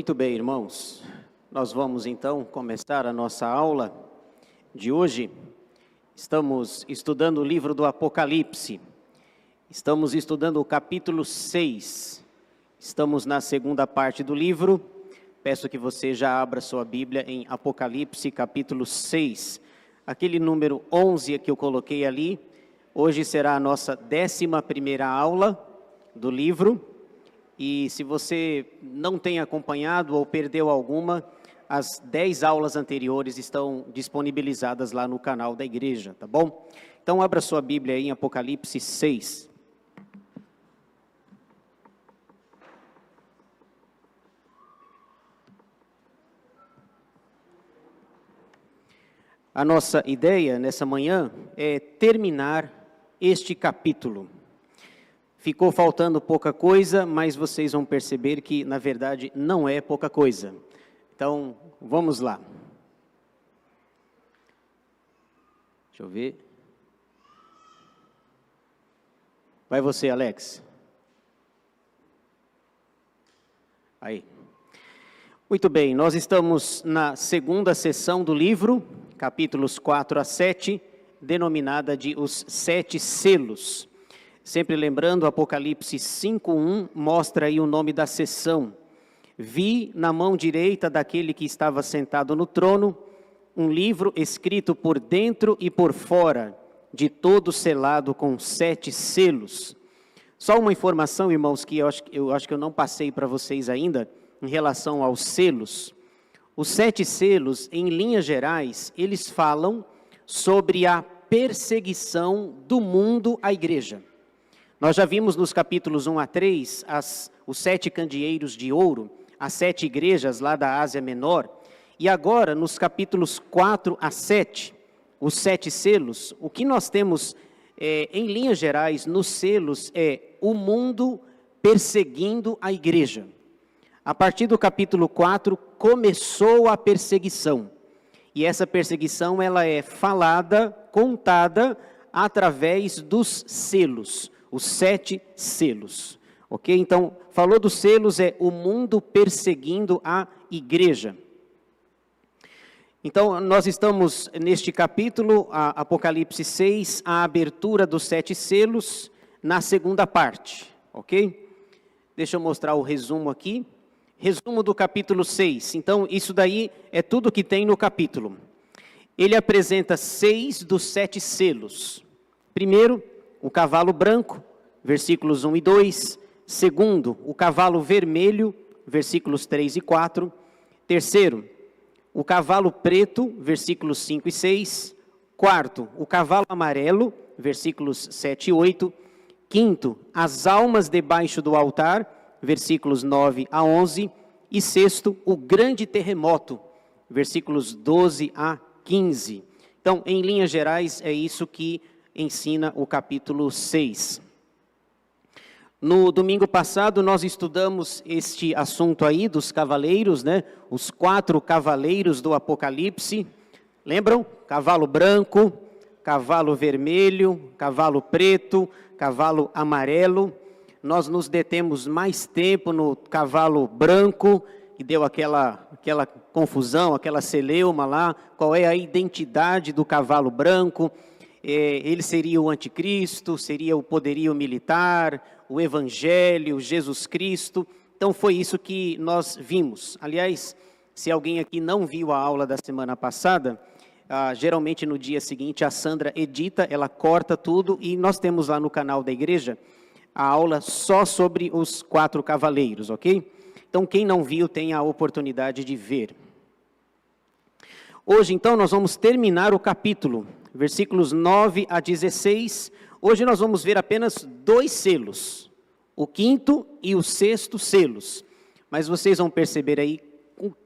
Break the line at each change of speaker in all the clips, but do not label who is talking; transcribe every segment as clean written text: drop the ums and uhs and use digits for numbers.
Muito bem, irmãos. Nós vamos então começar a nossa aula de hoje. Estamos estudando o livro do Apocalipse. Estamos estudando o capítulo 6. Estamos na segunda parte do livro. Peço que você já abra sua Bíblia em Apocalipse, capítulo 6. Aquele número 11 que eu coloquei ali, hoje será a nossa 11ª aula do livro. E se você não tem acompanhado ou perdeu alguma, as 10 aulas anteriores estão disponibilizadas lá no canal da igreja, tá bom? Então abra sua Bíblia aí em Apocalipse 6. A nossa ideia nessa manhã é terminar este capítulo. Ficou faltando pouca coisa, mas vocês vão perceber que, na verdade, não é pouca coisa. Então, vamos lá. Deixa eu ver. Vai você, Alex. Aí. Muito bem, nós estamos na segunda sessão do livro, capítulos 4 a 7, denominada de Os 7 Selos. Sempre lembrando, Apocalipse 5:1 mostra aí o nome da sessão. Vi na mão direita daquele que estava sentado no trono, um livro escrito por dentro e por fora, de todo selado com 7 selos. Só uma informação, irmãos, que eu acho que eu não passei para vocês ainda, em relação aos selos. Os 7 selos, em linhas gerais, eles falam sobre a perseguição do mundo à igreja. Nós já vimos nos capítulos 1 a 3, os 7 candeeiros de ouro, as 7 igrejas lá da Ásia Menor, e agora nos capítulos 4 a 7, os 7 selos, o que nós temos em linhas gerais nos selos é o mundo perseguindo a igreja. A partir do capítulo 4 começou a perseguição, e essa perseguição ela é falada, contada através dos selos. Os 7 selos, ok? Então, falou dos selos, é o mundo perseguindo a igreja. Então, nós estamos neste capítulo, Apocalipse 6, a abertura dos 7 selos, na segunda parte, ok? Deixa eu mostrar o resumo aqui. Resumo do capítulo 6. Então, isso daí é tudo que tem no capítulo. Ele apresenta 6 dos 7 selos. Primeiro, o cavalo branco, versículos 1 e 2. Segundo, o cavalo vermelho, versículos 3 e 4. Terceiro, o cavalo preto, versículos 5 e 6. Quarto, o cavalo amarelo, versículos 7 e 8. Quinto, as almas debaixo do altar, versículos 9 a 11. E sexto, o grande terremoto, versículos 12 a 15. Então, em linhas gerais, é isso que ensina o capítulo 6. No domingo passado, nós estudamos este assunto aí dos cavaleiros, né? Os 4 cavaleiros do Apocalipse. Lembram? Cavalo branco, cavalo vermelho, cavalo preto, cavalo amarelo. Nós nos detemos mais tempo no cavalo branco, que deu aquela confusão, aquela celeuma lá. Qual é a identidade do cavalo branco? Ele seria o anticristo, seria o poderio militar, o evangelho, Jesus Cristo. Então foi isso que nós vimos. Aliás, se alguém aqui não viu a aula da semana passada, geralmente no dia seguinte a Sandra edita, ela corta tudo e nós temos lá no canal da igreja a aula só sobre os 4 cavaleiros, ok? Então quem não viu tem a oportunidade de ver. Hoje então nós vamos terminar o capítulo, versículos 9 a 16, hoje nós vamos ver apenas 2 selos, o 5º e o 6º selos, mas vocês vão perceber aí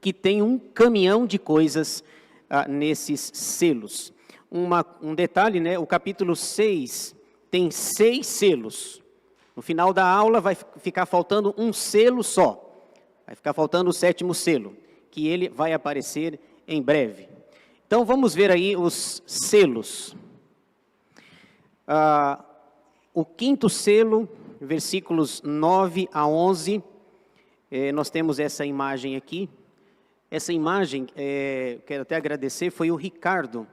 que tem um caminhão de coisas nesses selos. Um detalhe, né? O capítulo 6 tem 6 selos, no final da aula vai ficar faltando um selo só, vai ficar faltando o 7º selo, que ele vai aparecer em breve. Então, vamos ver aí os selos. O 5º selo, versículos 9 a 11, Nós temos essa imagem aqui. Essa imagem, quero até agradecer, foi o Ricardo,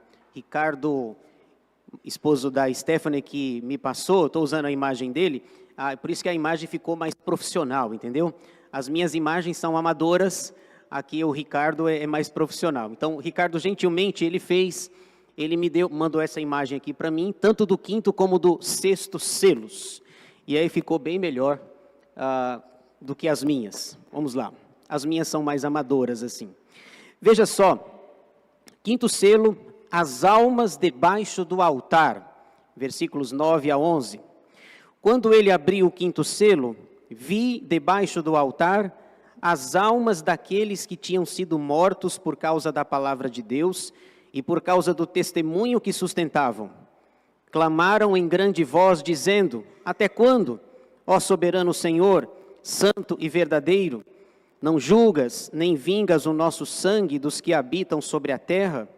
esposo da Stephanie, que me passou. Estou usando a imagem dele, por isso que a imagem ficou mais profissional, entendeu? As minhas imagens são amadoras, aqui o Ricardo é mais profissional. Então, o Ricardo, gentilmente, ele mandou essa imagem aqui para mim, tanto do 5º como do 6º selos. E aí ficou bem melhor do que as minhas. Vamos lá. As minhas são mais amadoras, assim. Veja só, 5º selo, as almas debaixo do altar, versículos 9 a 11. Quando ele abriu o 5º selo, vi debaixo do altar as almas daqueles que tinham sido mortos por causa da palavra de Deus e por causa do testemunho que sustentavam. Clamaram em grande voz, dizendo: até quando, ó soberano Senhor, santo e verdadeiro, não julgas nem vingas o nosso sangue dos que habitam sobre a terra?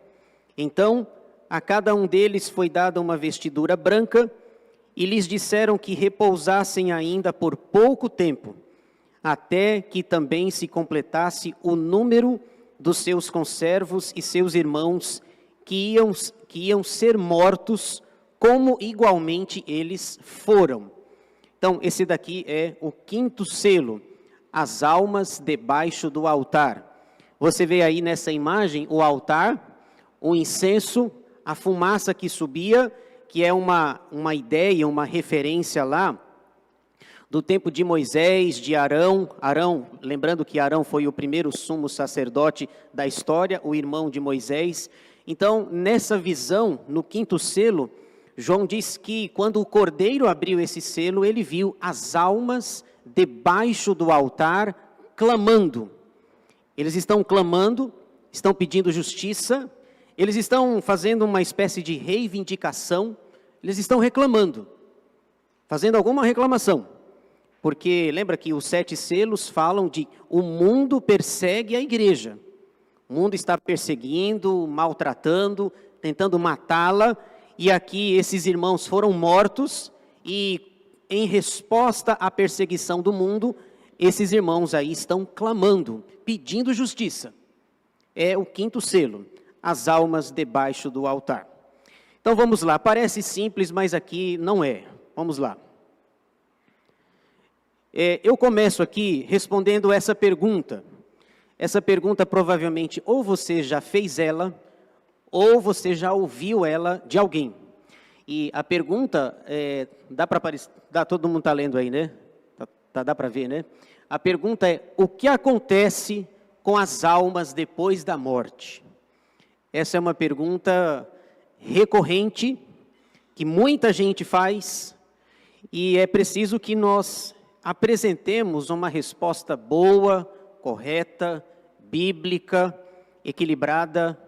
Então, a cada um deles foi dada uma vestidura branca, e lhes disseram que repousassem ainda por pouco tempo, até que também se completasse o número dos seus conservos e seus irmãos, que iam ser mortos, como igualmente eles foram. Então, esse daqui é o 5º selo, as almas debaixo do altar. Você vê aí nessa imagem o altar, o incenso, a fumaça que subia, que é uma ideia, uma referência lá, do tempo de Moisés, de Arão, lembrando que Arão foi o primeiro sumo sacerdote da história, o irmão de Moisés. Então, nessa visão, no 5º selo, João diz que quando o cordeiro abriu esse selo, ele viu as almas debaixo do altar clamando. Eles estão clamando, estão pedindo justiça, eles estão fazendo uma espécie de reivindicação, eles estão reclamando, fazendo alguma reclamação. Porque lembra que os 7 selos falam de o mundo persegue a igreja. O mundo está perseguindo, maltratando, tentando matá-la. E aqui esses irmãos foram mortos e em resposta à perseguição do mundo, esses irmãos aí estão clamando, pedindo justiça. É o 5º selo, as almas debaixo do altar. Então vamos lá, parece simples, mas aqui não é. Vamos lá. Eu começo aqui respondendo essa pergunta. Essa pergunta provavelmente ou você já fez ela, ou você já ouviu ela de alguém. E a pergunta, todo mundo está lendo aí, né? Dá para ver, né? A pergunta é: o que acontece com as almas depois da morte? Essa é uma pergunta recorrente, que muita gente faz, e é preciso que nós apresentemos uma resposta boa, correta, bíblica, equilibrada,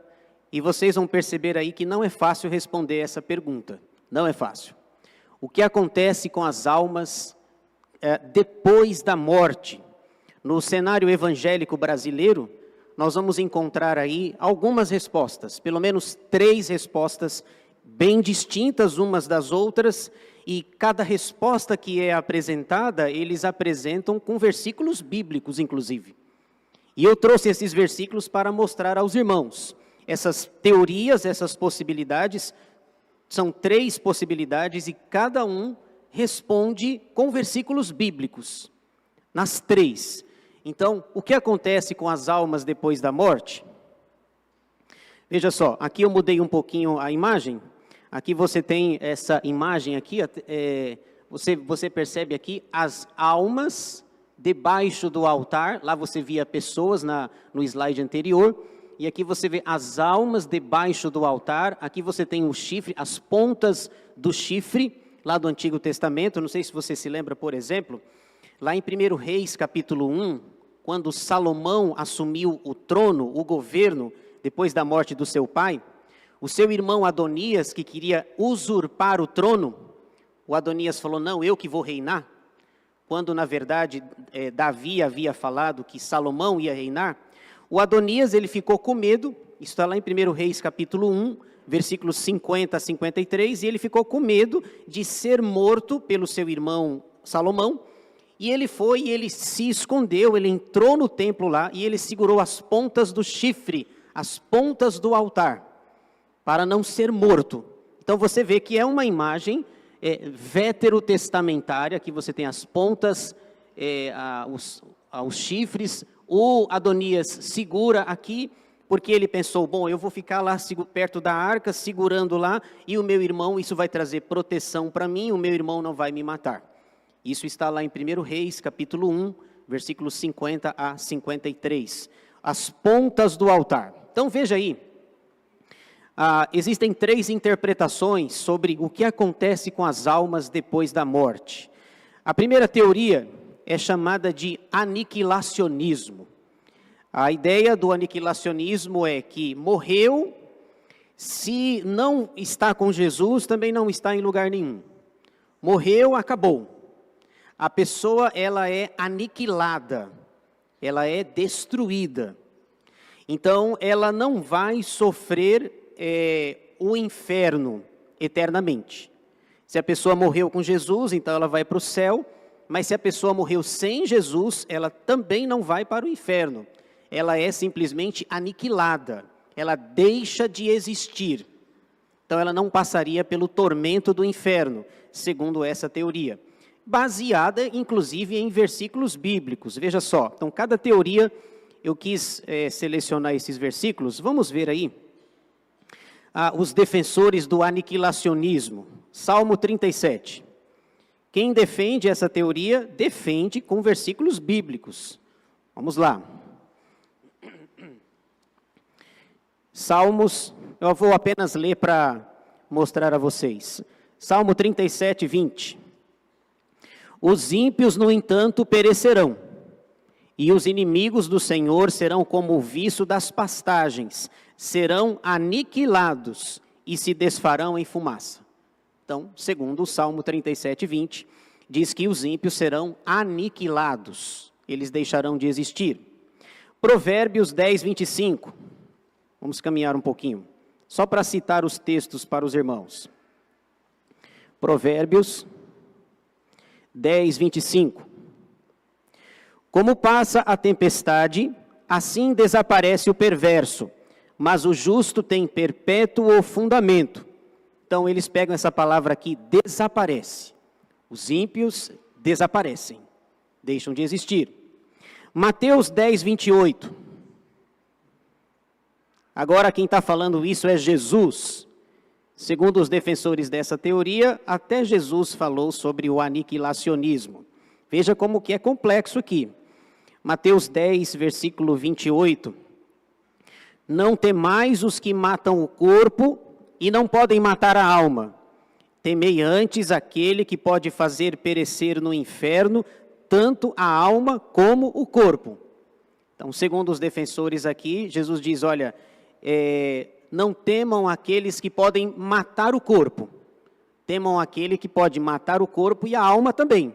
e vocês vão perceber aí que não é fácil responder essa pergunta, não é fácil. O que acontece com as almas depois da morte? No cenário evangélico brasileiro, nós vamos encontrar aí algumas respostas, pelo menos 3 respostas bem distintas umas das outras, e cada resposta que é apresentada, eles apresentam com versículos bíblicos, inclusive. E eu trouxe esses versículos para mostrar aos irmãos. Essas teorias, essas possibilidades, são 3 possibilidades e cada um responde com versículos bíblicos, nas 3. Então, o que acontece com as almas depois da morte? Veja só, aqui eu mudei um pouquinho a imagem. Aqui você tem essa imagem aqui, você percebe aqui as almas debaixo do altar. Lá você via pessoas no slide anterior. E aqui você vê as almas debaixo do altar. Aqui você tem o chifre, as pontas do chifre, lá do Antigo Testamento. Não sei se você se lembra, por exemplo, lá em 1 Reis, capítulo 1, quando Salomão assumiu o trono, o governo, depois da morte do seu pai, o seu irmão Adonias, que queria usurpar o trono, o Adonias falou: não, eu que vou reinar. Quando, na verdade, Davi havia falado que Salomão ia reinar, o Adonias, ele ficou com medo. Isso está lá em 1 Reis, capítulo 1, versículos 50 a 53, e ele ficou com medo de ser morto pelo seu irmão Salomão, E ele foi e ele se escondeu, ele entrou no templo lá e ele segurou as pontas do chifre, as pontas do altar, para não ser morto. Então você vê que é uma imagem veterotestamentária, que você tem as pontas, os chifres. O Adonias segura aqui, porque ele pensou, bom, eu vou ficar lá perto da arca, segurando lá, e o meu irmão, isso vai trazer proteção para mim, o meu irmão não vai me matar. Isso está lá em 1 Reis, capítulo 1, versículos 50 a 53. As pontas do altar. Então veja aí, existem 3 interpretações sobre o que acontece com as almas depois da morte. A primeira teoria é chamada de aniquilacionismo. A ideia do aniquilacionismo é que morreu, se não está com Jesus, também não está em lugar nenhum. Morreu, acabou. A pessoa, ela é aniquilada, ela é destruída. Então, ela não vai sofrer o inferno eternamente. Se a pessoa morreu com Jesus, então ela vai para o céu, mas se a pessoa morreu sem Jesus, ela também não vai para o inferno. Ela é simplesmente aniquilada, ela deixa de existir. Então ela não passaria pelo tormento do inferno, segundo essa teoria. Baseada, inclusive, em versículos bíblicos. Veja só, então cada teoria, eu quis selecionar esses versículos. Vamos ver aí os defensores do aniquilacionismo. Salmo 37. Quem defende essa teoria, defende com versículos bíblicos. Vamos lá. Salmos, eu vou apenas ler para mostrar a vocês. Salmo 37, 20. Os ímpios, no entanto, perecerão, e os inimigos do Senhor serão como o viço das pastagens, serão aniquilados e se desfarão em fumaça. Então, segundo o Salmo 37, 20, diz que os ímpios serão aniquilados, eles deixarão de existir. Provérbios 10, 25. Vamos caminhar um pouquinho, só para citar os textos para os irmãos. Provérbios 10, 25. Como passa a tempestade, assim desaparece o perverso, mas o justo tem perpétuo fundamento. Então eles pegam essa palavra aqui, desaparece. Os ímpios desaparecem, deixam de existir. Mateus 10, 28. Agora quem está falando isso é Jesus. Segundo os defensores dessa teoria, até Jesus falou sobre o aniquilacionismo. Veja como que é complexo aqui. Mateus 10, versículo 28. Não temais os que matam o corpo e não podem matar a alma. Temei antes aquele que pode fazer perecer no inferno tanto a alma como o corpo. Então, segundo os defensores aqui, Jesus diz, olha, não temam aqueles que podem matar o corpo. Temam aquele que pode matar o corpo e a alma também.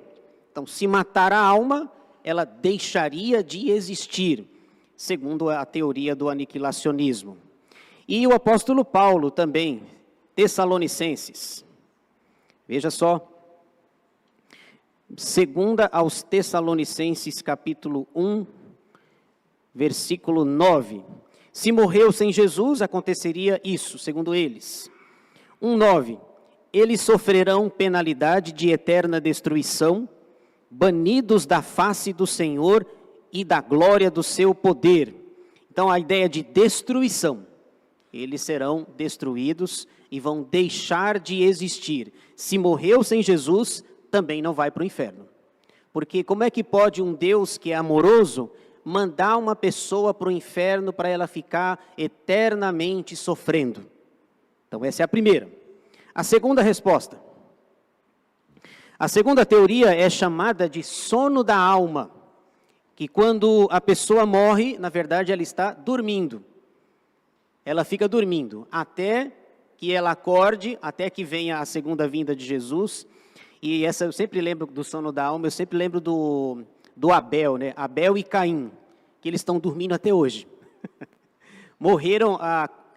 Então, se matar a alma, ela deixaria de existir, segundo a teoria do aniquilacionismo. E o apóstolo Paulo também, Tessalonicenses. Veja só. Segunda aos Tessalonicenses, capítulo 1, versículo 9. Se morreu sem Jesus, aconteceria isso, segundo eles. 1:9. Eles sofrerão penalidade de eterna destruição, banidos da face do Senhor e da glória do seu poder. Então, a ideia de destruição. Eles serão destruídos e vão deixar de existir. Se morreu sem Jesus, também não vai para o inferno. Porque como é que pode um Deus que é amoroso mandar uma pessoa para o inferno para ela ficar eternamente sofrendo? Então essa é a primeira. A segunda resposta. A segunda teoria é chamada de sono da alma. Que quando a pessoa morre, na verdade ela está dormindo. Ela fica dormindo até que ela acorde, até que venha a segunda vinda de Jesus. E essa eu sempre lembro do sono da alma, eu sempre lembro do Abel, né? Abel e Caim, que eles estão dormindo até hoje. Morreram,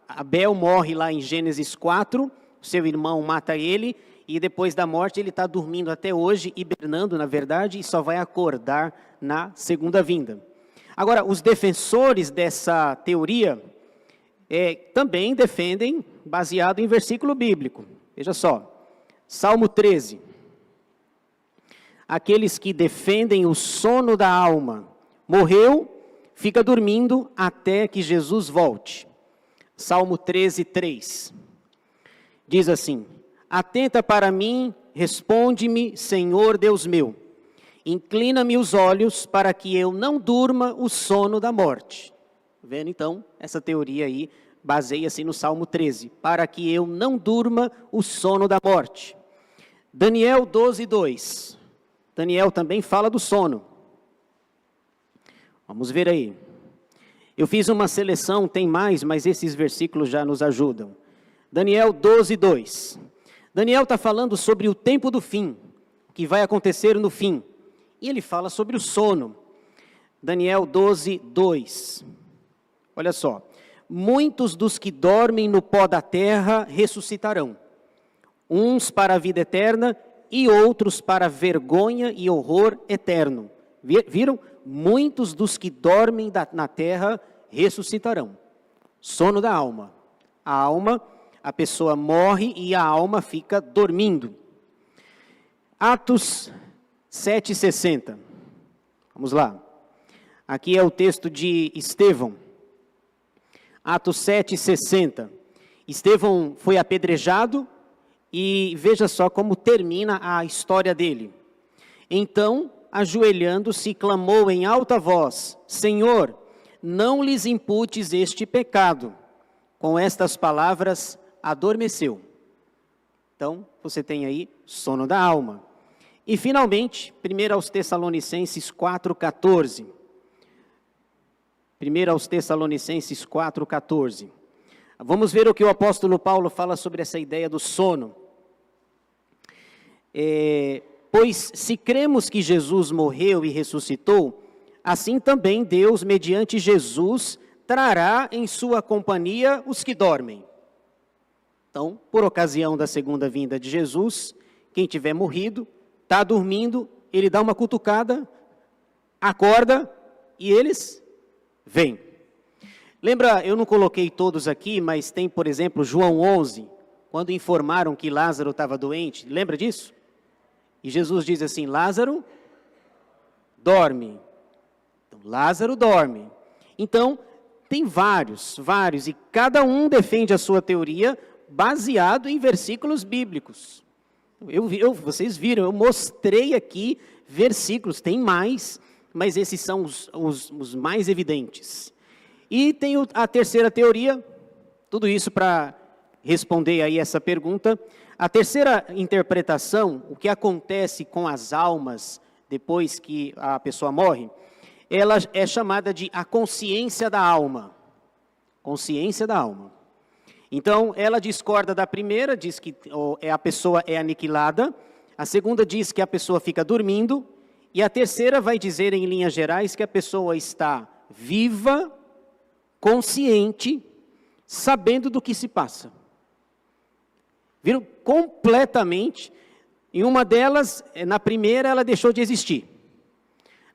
Abel morre lá em Gênesis 4, seu irmão mata ele, e depois da morte ele está dormindo até hoje, hibernando na verdade, e só vai acordar na segunda vinda. Agora, os defensores dessa teoria também defendem baseado em versículo bíblico. Veja só, Salmo 13. Aqueles que defendem o sono da alma, morreu, fica dormindo até que Jesus volte. Salmo 13, 3. Diz assim: atenta para mim, responde-me, Senhor Deus meu. Inclina-me os olhos para que eu não durma o sono da morte. Vendo então, essa teoria aí baseia-se no Salmo 13. Para que eu não durma o sono da morte. Daniel 12, 2. Daniel também fala do sono. Vamos ver aí. Eu fiz uma seleção, tem mais, mas esses versículos já nos ajudam. Daniel 12, 2. Daniel está falando sobre o tempo do fim, o que vai acontecer no fim. E ele fala sobre o sono. Daniel 12, 2. Olha só. Muitos dos que dormem no pó da terra ressuscitarão. Uns para a vida eterna e outros para vergonha e horror eterno. Viram? Muitos dos que dormem na terra ressuscitarão. Sono da alma. A alma, a pessoa morre e a alma fica dormindo. Atos 7,60. Vamos lá. Aqui é o texto de Estevão. Atos 7,60. Estevão foi apedrejado e veja só como termina a história dele. Então, ajoelhando-se, clamou em alta voz: Senhor, não lhes imputes este pecado. Com estas palavras, adormeceu. Então, você tem aí sono da alma. E, finalmente, 1 aos Tessalonicenses 4,14. 1 aos Tessalonicenses 4,14. Vamos ver o que o apóstolo Paulo fala sobre essa ideia do sono. Pois se cremos que Jesus morreu e ressuscitou, assim também Deus, mediante Jesus, trará em sua companhia os que dormem. Então, por ocasião da segunda vinda de Jesus, quem tiver morrido, está dormindo, ele dá uma cutucada, acorda e eles vêm. Lembra, eu não coloquei todos aqui, mas tem, por exemplo, João 11, quando informaram que Lázaro estava doente, lembra disso? E Jesus diz assim: Lázaro dorme. Então, Lázaro dorme. Então, tem vários, e cada um defende a sua teoria baseado em versículos bíblicos. Vocês viram, eu mostrei aqui versículos, tem mais, mas esses são os mais evidentes. E tem a terceira teoria, tudo isso para responder aí essa pergunta. A terceira interpretação, o que acontece com as almas depois que a pessoa morre, ela é chamada de a consciência da alma. Consciência da alma. Então, ela discorda da primeira, diz que a pessoa é aniquilada. A segunda diz que a pessoa fica dormindo. E a terceira vai dizer, em linhas gerais, que a pessoa está viva, consciente, sabendo do que se passa. Viram? Completamente. Em uma delas, na primeira, ela deixou de existir.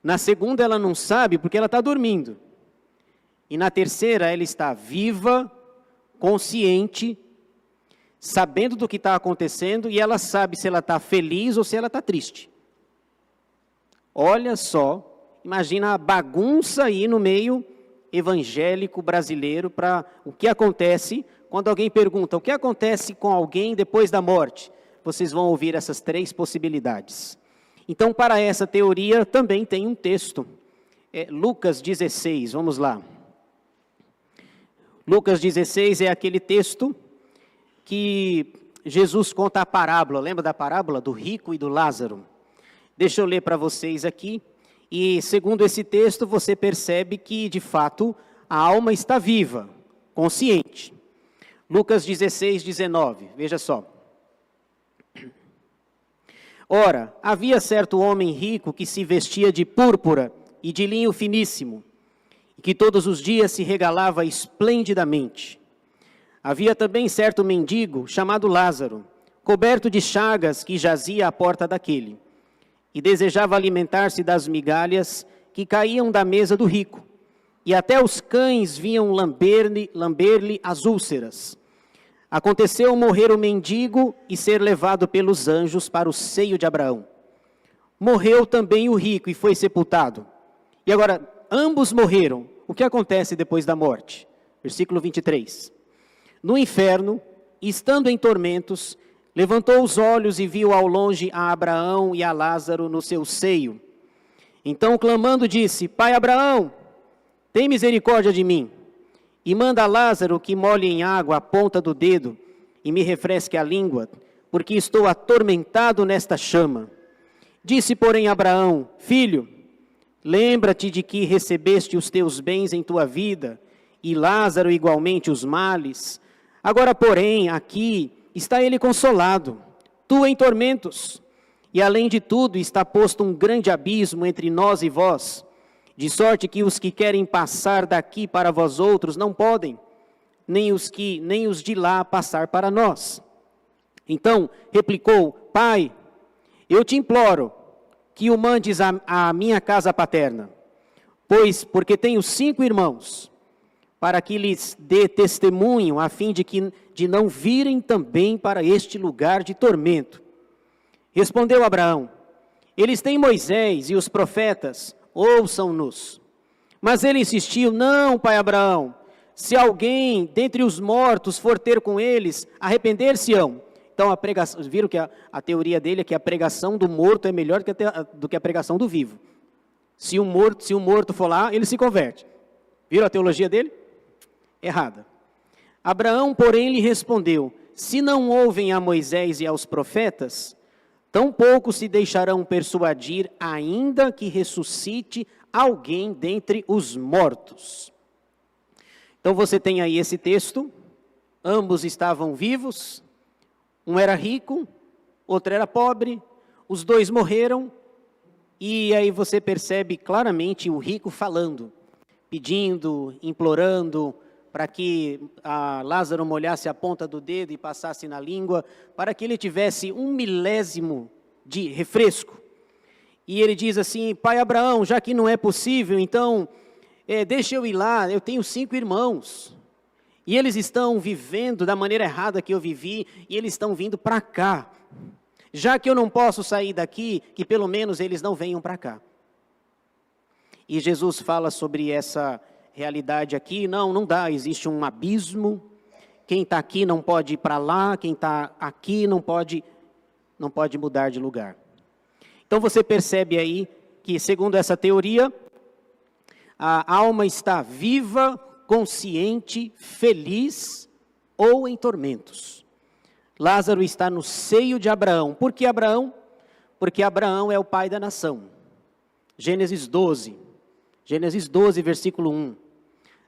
Na segunda, ela não sabe porque ela está dormindo. E na terceira, ela está viva, consciente, sabendo do que está acontecendo, e ela sabe se ela está feliz ou se ela está triste. Olha só, imagina a bagunça aí no meio evangélico brasileiro para o que acontece quando alguém pergunta o que acontece com alguém depois da morte. Vocês vão ouvir essas três possibilidades. Então, para essa teoria também tem um texto, Lucas 16, vamos lá. Lucas 16 é aquele texto que Jesus conta a parábola, lembra da parábola do rico e do Lázaro? Deixa eu ler para vocês aqui, e segundo esse texto você percebe que de fato a alma está viva, consciente. Lucas 16, 19, veja só. Ora, havia certo homem rico que se vestia de púrpura e de linho finíssimo, e que todos os dias se regalava esplendidamente. Havia também certo mendigo chamado Lázaro, coberto de chagas, que jazia à porta daquele, e desejava alimentar-se das migalhas que caíam da mesa do rico, e até os cães vinham lamber-lhe as úlceras. Aconteceu morrer o mendigo e ser levado pelos anjos para o seio de Abraão. Morreu também o rico e foi sepultado. E agora, ambos morreram. O que acontece depois da morte? Versículo 23. No inferno, estando em tormentos, levantou os olhos e viu ao longe a Abraão e a Lázaro no seu seio. Então, clamando, disse: Pai Abraão, tem misericórdia de mim, e manda Lázaro que molhe em água a ponta do dedo e me refresque a língua, porque estou atormentado nesta chama. Disse, porém, Abraão: Filho, lembra-te de que recebeste os teus bens em tua vida, e Lázaro igualmente os males. Agora, porém, aqui está ele consolado, tu em tormentos. E além de tudo está posto um grande abismo entre nós e vós, de sorte que os que querem passar daqui para vós outros não podem, nem os de lá passar para nós. Então replicou: Pai, eu te imploro que o mandes à minha casa paterna, porque tenho 5 irmãos, para que lhes dê testemunho, a fim de não virem também para este lugar de tormento. Respondeu Abraão: Eles têm Moisés e os profetas, ouçam-nos. Mas ele insistiu: Não, pai Abraão, se alguém dentre os mortos for ter com eles, arrepender-se-ão. Então, viram que a teoria dele é que a pregação do morto é melhor do que a pregação do vivo. Se um morto for lá, ele se converte. Viram a teologia dele? Errada. Abraão, porém, lhe respondeu: Se não ouvem a Moisés e aos profetas, tampouco se deixarão persuadir, ainda que ressuscite alguém dentre os mortos. Então você tem aí esse texto, ambos estavam vivos, um era rico, outro era pobre, os dois morreram, e aí você percebe claramente o rico falando, pedindo, implorando, para que Lázaro molhasse a ponta do dedo e passasse na língua, para que ele tivesse 1/1000 de refresco. E ele diz assim: Pai Abraão, já que não é possível, então deixa eu ir lá, eu tenho 5 irmãos, e eles estão vivendo da maneira errada que eu vivi, e eles estão vindo para cá. Já que eu não posso sair daqui, que pelo menos eles não venham para cá. E Jesus fala sobre essa realidade aqui: não dá, existe um abismo, quem está aqui não pode ir para lá, quem está aqui não pode mudar de lugar. Então você percebe aí que, segundo essa teoria, a alma está viva, consciente, feliz ou em tormentos. Lázaro está no seio de Abraão. Por que Abraão? Porque Abraão é o pai da nação. Gênesis 12, versículo 1.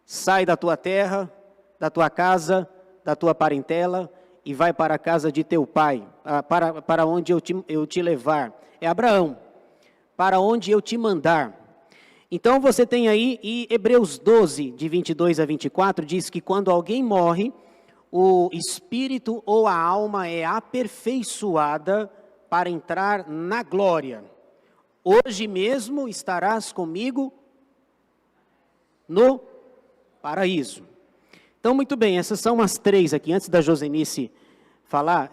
Sai da tua terra, da tua casa, da tua parentela, e vai para a casa de teu pai, para onde eu te levar. É Abraão, para onde eu te mandar. Então você tem aí, e Hebreus 12, de 22 a 24, diz que quando alguém morre, o espírito ou a alma é aperfeiçoada para entrar na glória. Hoje mesmo estarás comigo no paraíso. Então, muito bem, essas são as 3 aqui. Antes da Josenice falar,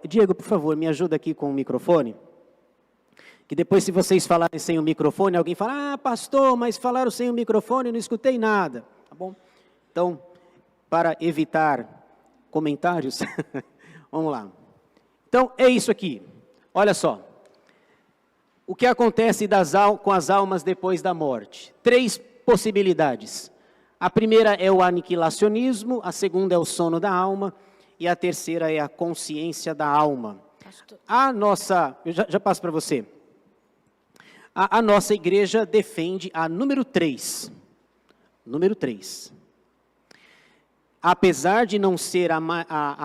Diego, por favor, me ajuda aqui com o microfone. Que depois, se vocês falarem sem o microfone, alguém fala: Ah, pastor, mas falaram sem o microfone, eu não escutei nada. Tá bom? Então, para evitar comentários, vamos lá. Então, é isso aqui. Olha só. O que acontece com as almas depois da morte? 3 possibilidades. A primeira é o aniquilacionismo, a segunda é o sono da alma, e a terceira é a consciência da alma. Eu já passo para você. A nossa igreja defende a número 3. Número 3. Apesar de não ser a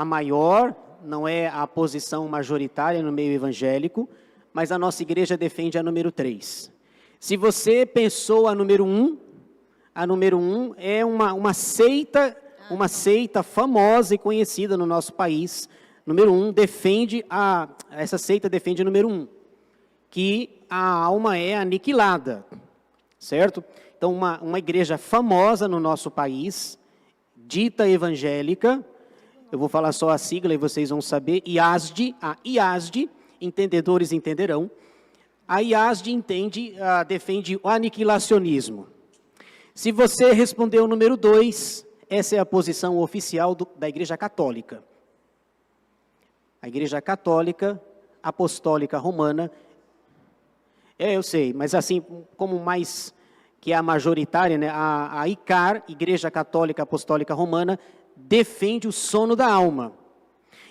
maior, não é a posição majoritária no meio evangélico, mas a nossa igreja defende a número 3. Se você pensou a número 1, é uma seita famosa e conhecida no nosso país, Número 1, essa seita defende número 1, que a alma é aniquilada, certo? Então, uma igreja famosa no nosso país, dita evangélica, eu vou falar só a sigla e vocês vão saber, IASD, a IASD, entendedores entenderão, a IASD defende o aniquilacionismo. Se você respondeu o número 2, essa é a posição oficial da Igreja Católica. A Igreja Católica Apostólica Romana, eu sei, mas assim, como mais que é a majoritária, né, a ICAR, Igreja Católica Apostólica Romana, defende o sono da alma.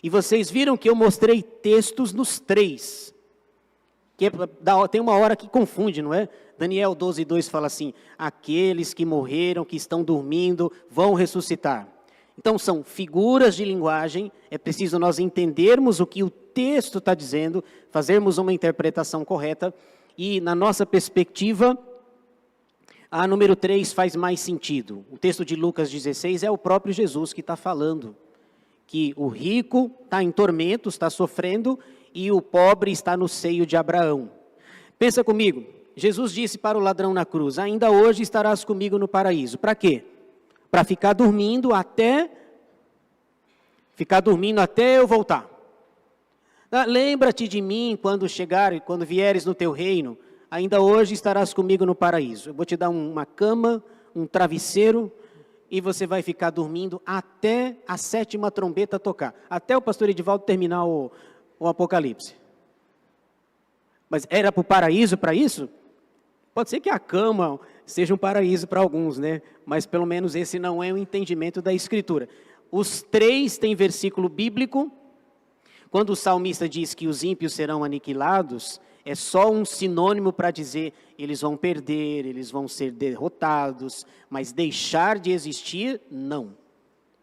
E vocês viram que eu mostrei textos nos 3. Tem uma hora que confunde, não é? Daniel 12:2 fala assim, aqueles que morreram, que estão dormindo, vão ressuscitar. Então são figuras de linguagem, é preciso nós entendermos o que o texto está dizendo, fazermos uma interpretação correta, e na nossa perspectiva, a número 3 faz mais sentido. O texto de Lucas 16 é o próprio Jesus que está falando, que o rico está em tormentos, está sofrendo, e o pobre está no seio de Abraão. Pensa comigo, Jesus disse para o ladrão na cruz, ainda hoje estarás comigo no paraíso. Para quê? Para ficar dormindo até eu voltar. Lembra-te de mim quando vieres no teu reino, ainda hoje estarás comigo no paraíso. Eu vou te dar uma cama, um travesseiro, e você vai ficar dormindo até a 7ª trombeta tocar. Até o pastor Edivaldo terminar o Apocalipse. Mas era para o paraíso para isso? Pode ser que a cama seja um paraíso para alguns, né? Mas pelo menos esse não é o entendimento da Escritura. Os 3 têm versículo bíblico. Quando o salmista diz que os ímpios serão aniquilados, é só um sinônimo para dizer eles vão perder, eles vão ser derrotados, mas deixar de existir, não.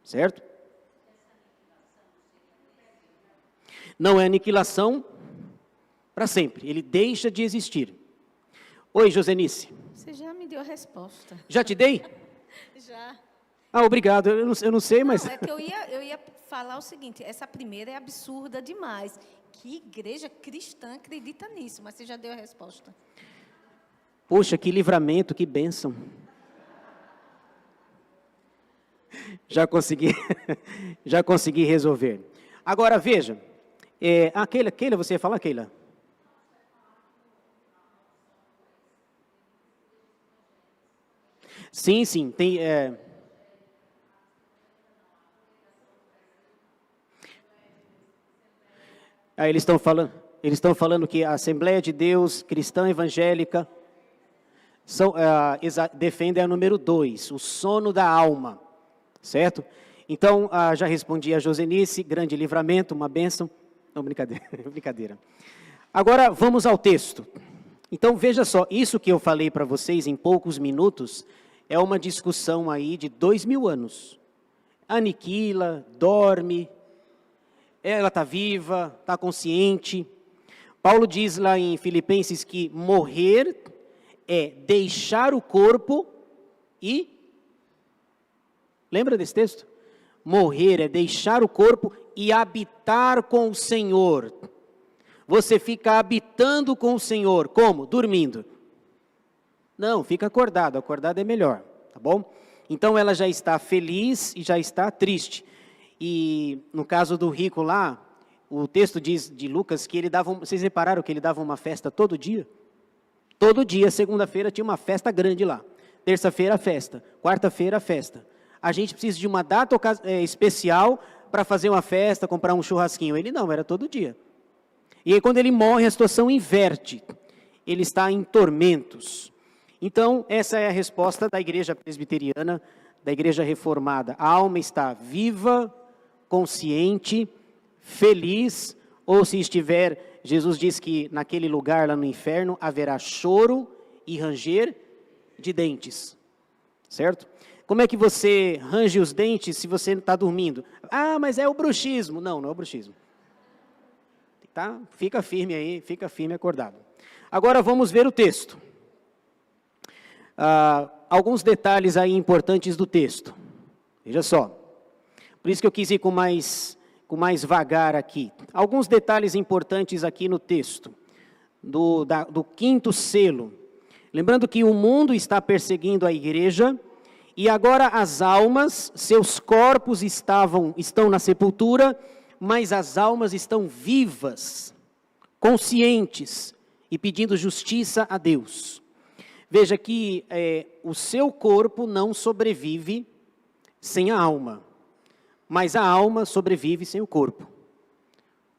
Certo? Não é aniquilação para sempre, ele deixa de existir. Oi, Josenice.
Você já me deu a resposta.
Já te dei?
Já.
Obrigado, eu não sei, mas...
Não, é que eu ia falar o seguinte, essa primeira é absurda demais. Que igreja cristã acredita nisso? Mas você já deu a resposta.
Poxa, que livramento, que bênção. Já consegui resolver. Agora, veja, Keila, você ia falar, Keila? Sim, tem... Eles estão falando que a Assembleia de Deus, cristã evangélica, defende a número 2, o sono da alma, certo? Então, já respondi a Josenice, grande livramento, uma bênção. Não, brincadeira. Agora, vamos ao texto. Então, veja só, isso que eu falei para vocês em poucos minutos, é uma discussão aí de 2000 anos. Aniquila, dorme... Ela está viva, está consciente. Paulo diz lá em Filipenses que morrer é deixar o corpo e... Lembra desse texto? Morrer é deixar o corpo e habitar com o Senhor. Você fica habitando com o Senhor. Como? Dormindo. Não, fica acordado. Acordado é melhor, tá bom? Então ela já está feliz e já está triste. E no caso do rico lá, o texto diz de Lucas que ele dava, vocês repararam que ele dava uma festa todo dia? Todo dia, segunda-feira tinha uma festa grande lá. Terça-feira festa, quarta-feira festa. A gente precisa de uma data especial para fazer uma festa, comprar um churrasquinho. Ele não, era todo dia. E aí quando ele morre a situação inverte. Ele está em tormentos. Então essa é a resposta da igreja presbiteriana, da igreja reformada. A alma está viva, consciente, feliz, ou se estiver, Jesus diz que naquele lugar lá no inferno haverá choro e ranger de dentes, certo? Como é que você range os dentes se você está dormindo? Mas é o bruxismo. Não é o bruxismo. Tá? Fica firme aí, fica firme acordado. Agora vamos ver o texto. Alguns detalhes aí importantes do texto. Veja só. Por isso que eu quis ir com mais com mais vagar aqui. Alguns detalhes importantes aqui no texto, do 5º selo. Lembrando que o mundo está perseguindo a igreja, e agora as almas, seus corpos estão na sepultura, mas as almas estão vivas, conscientes e pedindo justiça a Deus. Veja que o seu corpo não sobrevive sem a alma, mas a alma sobrevive sem o corpo.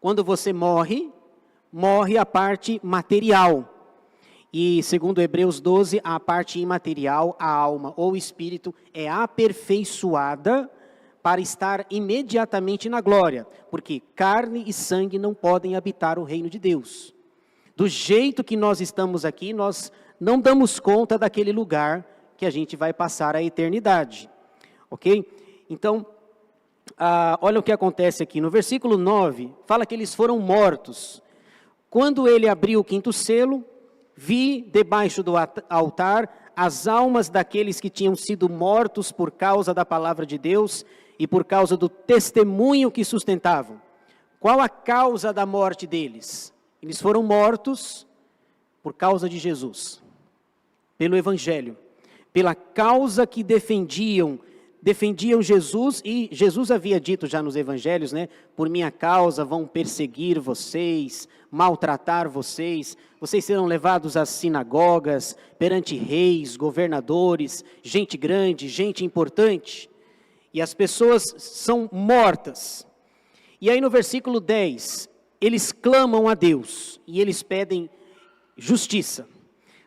Quando você morre, morre a parte material. E segundo Hebreus 12, a parte imaterial, a alma ou o espírito, é aperfeiçoada para estar imediatamente na glória, porque carne e sangue não podem habitar o reino de Deus. Do jeito que nós estamos aqui, nós não damos conta daquele lugar que a gente vai passar a eternidade. Ok? Então, olha o que acontece aqui. No versículo 9, fala que eles foram mortos. Quando ele abriu o 5º selo, vi debaixo do altar as almas daqueles que tinham sido mortos por causa da palavra de Deus e por causa do testemunho que sustentavam. Qual a causa da morte deles? Eles foram mortos por causa de Jesus, pelo Evangelho, pela causa que defendiam Jesus, e Jesus havia dito já nos Evangelhos, né? Por minha causa vão perseguir vocês, maltratar vocês, vocês serão levados às sinagogas, perante reis, governadores, gente grande, gente importante, e as pessoas são mortas. E aí no versículo 10, eles clamam a Deus, e eles pedem justiça.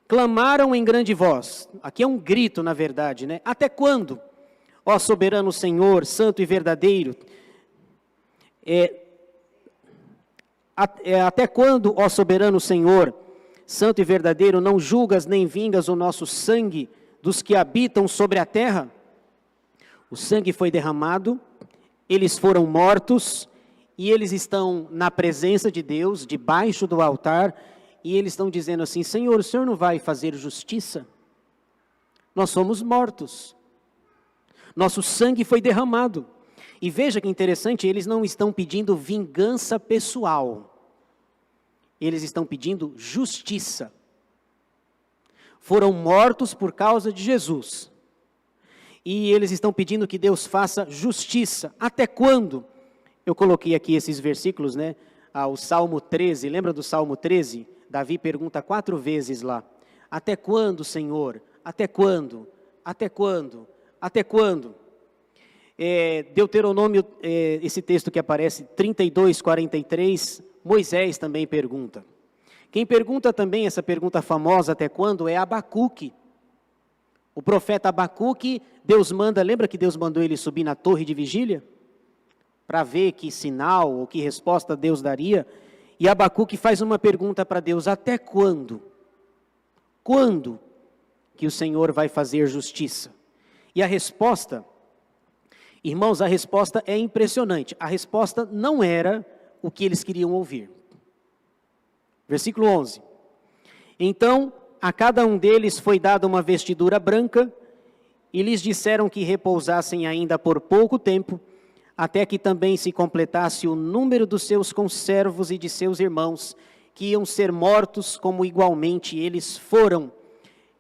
Clamaram em grande voz, aqui é um grito na verdade, né? Até quando? Ó soberano Senhor, santo e verdadeiro, até quando, ó soberano Senhor, santo e verdadeiro, não julgas nem vingas o nosso sangue dos que habitam sobre a terra? O sangue foi derramado, eles foram mortos, e eles estão na presença de Deus, debaixo do altar, e eles estão dizendo assim: Senhor, o Senhor não vai fazer justiça? Nós somos mortos. Nosso sangue foi derramado. E veja que interessante, eles não estão pedindo vingança pessoal. Eles estão pedindo justiça. Foram mortos por causa de Jesus. E eles estão pedindo que Deus faça justiça. Até quando? Eu coloquei aqui esses versículos, né? O Salmo 13, lembra do Salmo 13? Davi pergunta 4 vezes lá: até quando, Senhor? Até quando? Até quando? Até quando? Deuteronômio, esse texto que aparece, 32, 43, Moisés também pergunta. Quem pergunta também essa pergunta famosa, até quando, é Abacuque. O profeta Abacuque, Deus manda, lembra que Deus mandou ele subir na torre de vigília? Para ver que sinal ou que resposta Deus daria. E Abacuque faz uma pergunta para Deus: até quando? Quando que o Senhor vai fazer justiça? E a resposta, irmãos, a resposta é impressionante. A resposta não era o que eles queriam ouvir. Versículo 11. Então, a cada um deles foi dada uma vestidura branca, e lhes disseram que repousassem ainda por pouco tempo, até que também se completasse o número dos seus conservos e de seus irmãos, que iam ser mortos como igualmente eles foram.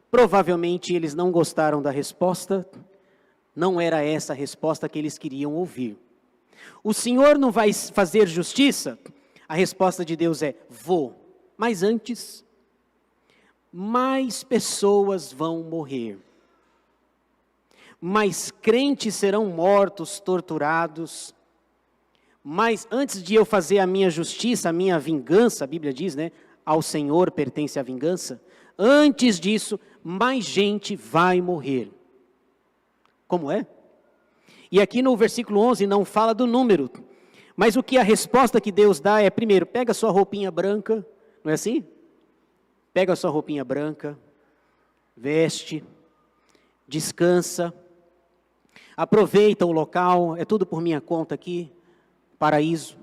Provavelmente eles não gostaram da resposta, não era essa a resposta que eles queriam ouvir. O Senhor não vai fazer justiça? A resposta de Deus é: vou, mas antes, mais pessoas vão morrer. Mais crentes serão mortos, torturados. Mas antes de eu fazer a minha justiça, a minha vingança, a Bíblia diz, né? Ao Senhor pertence a vingança. Antes disso, mais gente vai morrer. Como é? E aqui no versículo 11 não fala do número. Mas o que a resposta que Deus dá é: primeiro, pega a sua roupinha branca. Não é assim? Pega a sua roupinha branca, veste, descansa, aproveita o local, é tudo por minha conta aqui, paraíso.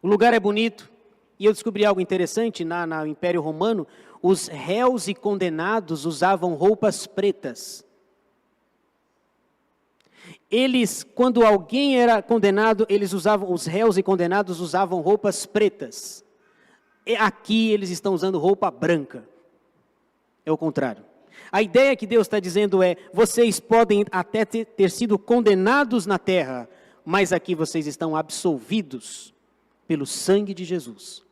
O lugar é bonito, e eu descobri algo interessante, no Império Romano, os réus e condenados usavam roupas pretas. Eles, quando alguém era condenado, os réus e condenados usavam roupas pretas. E aqui eles estão usando roupa branca. É o contrário. A ideia que Deus está dizendo é, vocês podem até ter sido condenados na terra, mas aqui vocês estão absolvidos pelo sangue de Jesus.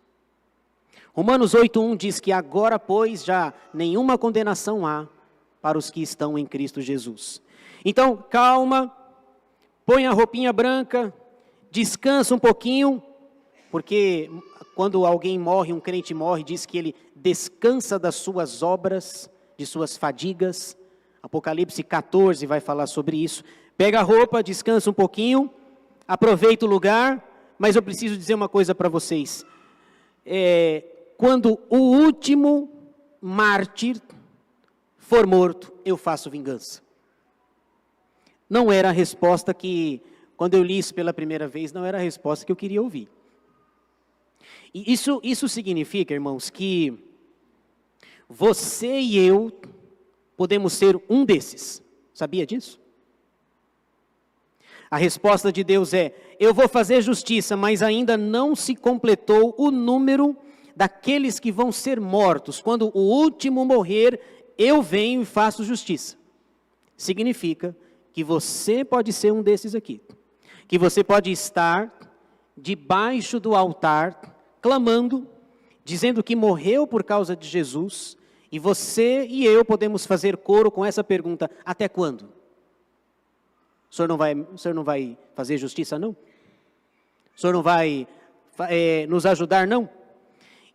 Romanos 8:1 diz que agora, pois, já nenhuma condenação há para os que estão em Cristo Jesus. Então, calma, põe a roupinha branca, descansa um pouquinho, porque quando alguém morre, um crente morre, diz que ele descansa das suas obras, de suas fadigas. Apocalipse 14 vai falar sobre isso. Pega a roupa, descansa um pouquinho, aproveita o lugar, mas eu preciso dizer uma coisa para vocês. Quando o último mártir for morto, eu faço vingança. Não era a resposta que, quando eu li isso pela primeira vez, não era a resposta que eu queria ouvir. E isso significa, irmãos, que você e eu podemos ser um desses. Sabia disso? A resposta de Deus é, eu vou fazer justiça, mas ainda não se completou o número daqueles que vão ser mortos. Quando o último morrer, eu venho e faço justiça. Significa que você pode ser um desses aqui. Que você pode estar debaixo do altar, clamando, dizendo que morreu por causa de Jesus, e você e eu podemos fazer coro com essa pergunta, até quando? O senhor não vai fazer justiça, não? O senhor não vai nos ajudar, não?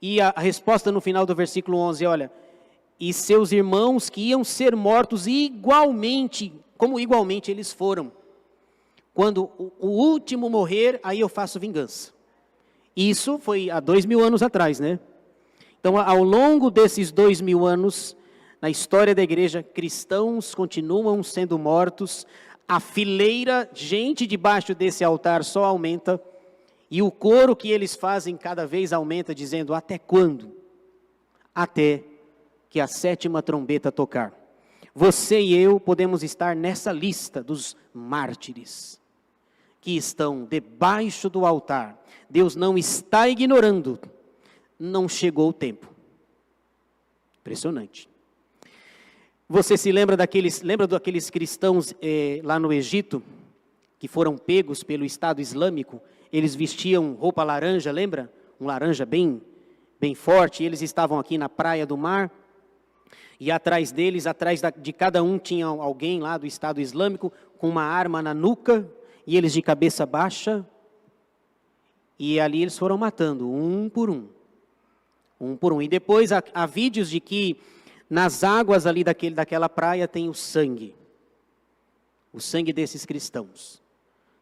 E a resposta no final do versículo 11, olha, e seus irmãos que iam ser mortos igualmente, como igualmente eles foram. Quando o último morrer, aí eu faço vingança. Isso foi há 2000 anos atrás, né? Então, ao longo desses 2000 anos, na história da igreja, cristãos continuam sendo mortos, a fileira, gente debaixo desse altar só aumenta, e o coro que eles fazem cada vez aumenta, dizendo, até quando? Até que a 7ª trombeta tocar. Você e eu podemos estar nessa lista dos mártires, que estão debaixo do altar. Deus não está ignorando, não chegou o tempo. Impressionante. Você se lembra daqueles cristãos lá no Egito, que foram pegos pelo Estado Islâmico? Eles vestiam roupa laranja, lembra? Um laranja bem forte, e eles estavam aqui na praia do mar, e atrás deles, de cada um, tinha alguém lá do Estado Islâmico, com uma arma na nuca, e eles de cabeça baixa, e ali eles foram matando, um por um. E depois há vídeos de que nas águas ali daquela praia tem o sangue desses cristãos.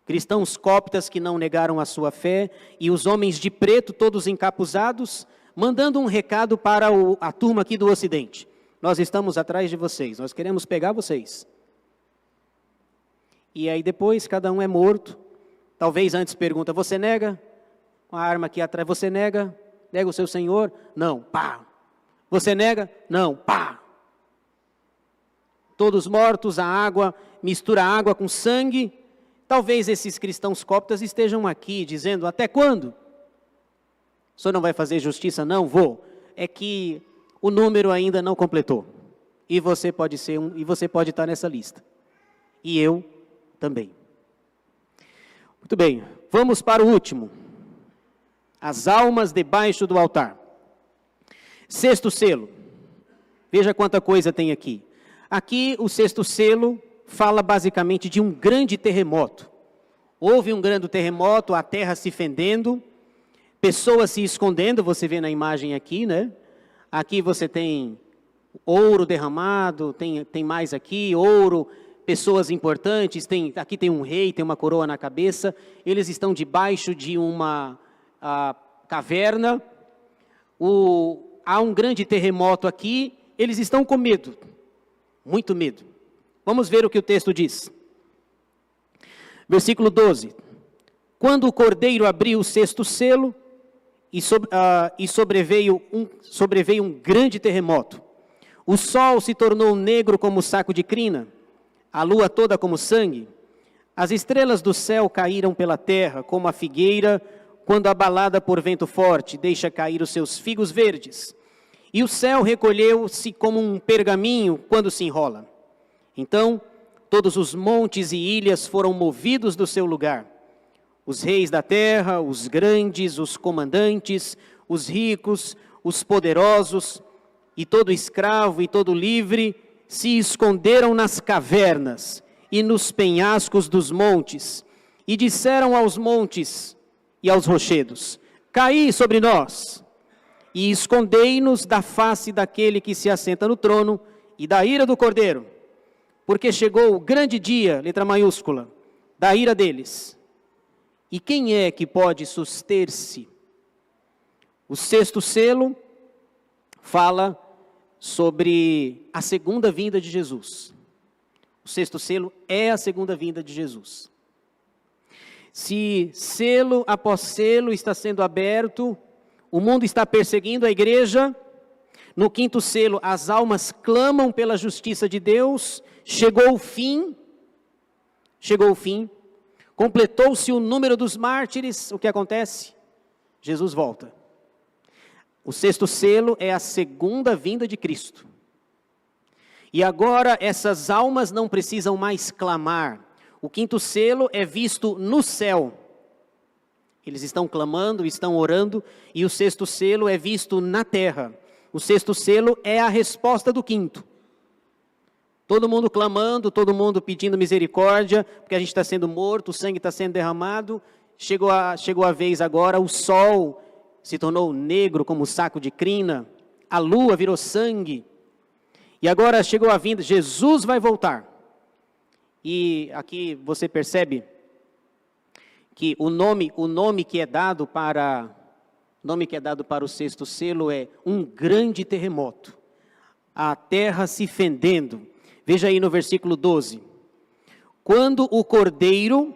Cristãos cóptas que não negaram a sua fé, e os homens de preto, todos encapuzados, mandando um recado para a turma aqui do Ocidente. Nós estamos atrás de vocês, nós queremos pegar vocês. E aí depois cada um é morto. Talvez antes pergunta, você nega? Uma arma aqui atrás, você nega? Nega o seu Senhor? Não, pá. Você nega? Não, pá. Todos mortos, a água, mistura água com sangue. Talvez esses cristãos cóptas estejam aqui dizendo, até quando? O senhor não vai fazer justiça? Não, vou. É que o número ainda não completou. E você pode ser e você pode estar nessa lista. E eu também. Muito bem, vamos para o último. As almas debaixo do altar. 6º selo. Veja quanta coisa tem aqui. Aqui o 6º selo fala basicamente de um grande terremoto. Houve um grande terremoto, a terra se fendendo, pessoas se escondendo, você vê na imagem aqui, né? Aqui você tem ouro derramado, tem mais aqui, ouro, pessoas importantes, aqui tem um rei, tem uma coroa na cabeça, eles estão debaixo de uma caverna, há um grande terremoto aqui, eles estão com medo, muito medo. Vamos ver o que o texto diz. Versículo 12. Quando o cordeiro abriu o 6º selo, e sobreveio um grande terremoto. O sol se tornou negro como saco de crina, a lua toda como sangue, As estrelas do céu caíram pela terra, como a figueira, quando abalada por vento forte, deixa cair os seus figos verdes. E o céu recolheu-se como um pergaminho quando se enrola. Então, todos os montes e ilhas foram movidos do seu lugar. Os reis da terra, os grandes, os comandantes, os ricos, os poderosos, e todo escravo e todo livre, se esconderam nas cavernas e nos penhascos dos montes, e disseram aos montes e aos rochedos: caí sobre nós, e escondei-nos da face daquele que se assenta no trono e da ira do Cordeiro, porque chegou o grande dia, letra maiúscula, da ira deles. E quem é que pode suster-se? O sexto selo fala sobre a segunda vinda de Jesus. O sexto selo é a segunda vinda de Jesus. Se selo após selo está sendo aberto, o mundo está perseguindo a igreja. No quinto selo, as almas clamam pela justiça de Deus. Chegou o fim. Completou-se o número dos mártires. O que acontece? Jesus volta. O sexto selo é a segunda vinda de Cristo. E agora essas almas não precisam mais clamar. O quinto selo é visto no céu. Eles estão clamando, estão orando, e o sexto selo é visto na terra. O sexto selo é a resposta do quinto. Todo mundo clamando, todo mundo pedindo misericórdia, porque a gente está sendo morto, o sangue está sendo derramado. Chegou a vez agora, o sol se tornou negro como saco de crina, a lua virou sangue. E agora chegou a vinda, Jesus vai voltar. E aqui você percebe que o nome que é dado para o sexto selo é um grande terremoto. A terra se fendendo. Veja aí no versículo 12. Quando o Cordeiro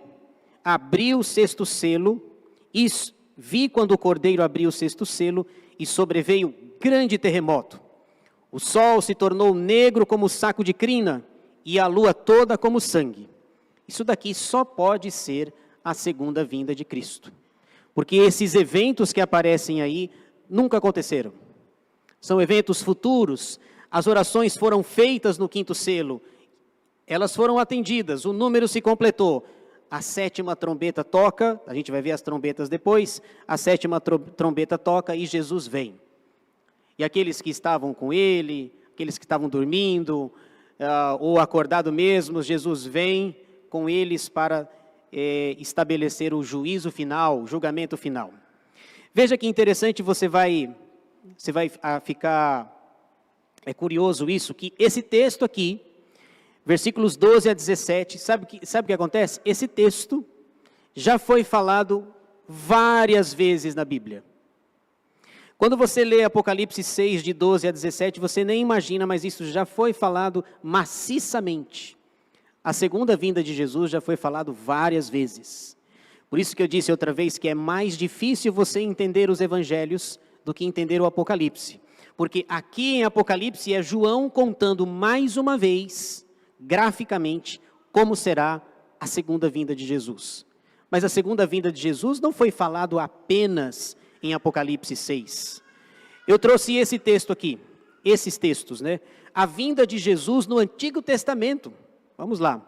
abriu o sexto selo, vi quando o Cordeiro abriu o sexto selo e sobreveio grande terremoto. O sol se tornou negro como saco de crina e a lua toda como sangue. Isso daqui só pode ser a segunda vinda de Cristo. Porque esses eventos que aparecem aí nunca aconteceram. São eventos futuros. As orações foram feitas no quinto selo. Elas foram atendidas, o número se completou. A sétima trombeta toca, a gente vai ver as trombetas depois. A sétima trombeta toca e Jesus vem. E aqueles que estavam com ele, aqueles que estavam dormindo, ou acordado mesmo, Jesus vem com eles para estabelecer o juízo final, o julgamento final. Veja que interessante, você vai ficar curioso isso, que esse texto aqui, versículos 12 a 17, sabe o que acontece? Esse texto já foi falado várias vezes na Bíblia. Quando você lê Apocalipse 6, de 12 a 17, você nem imagina, mas isso já foi falado maciçamente. A segunda vinda de Jesus já foi falado várias vezes. Por isso que eu disse outra vez que é mais difícil você entender os evangelhos do que entender o Apocalipse. Porque aqui em Apocalipse é João contando mais uma vez, graficamente, como será a segunda vinda de Jesus. Mas a segunda vinda de Jesus não foi falado apenas em Apocalipse 6. Eu trouxe esse texto aqui, esses textos, né? A vinda de Jesus no Antigo Testamento. Vamos lá.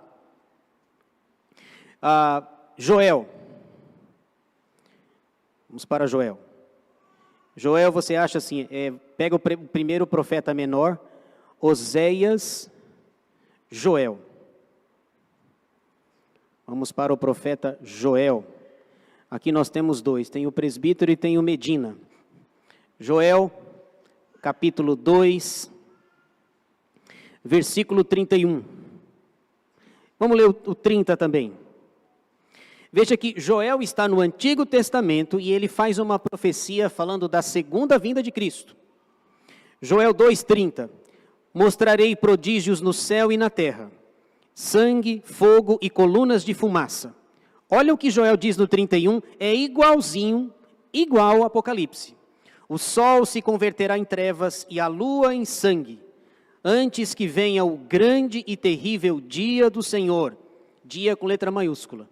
Joel. Vamos para Joel. Joel, você acha assim, pega o primeiro profeta menor, Oséias, Joel. Vamos para o profeta Joel. Aqui nós temos dois, tem o presbítero e tem o Medina. Joel, capítulo 2, versículo 31. Vamos ler o 30 também. Veja que Joel está no Antigo Testamento e ele faz uma profecia falando da segunda vinda de Cristo. Joel 2:30. Mostrarei prodígios no céu e na terra, sangue, fogo e colunas de fumaça. Olha o que Joel diz no 31, é igual ao Apocalipse. O sol se converterá em trevas e a lua em sangue, antes que venha o grande e terrível dia do Senhor, dia com letra maiúscula.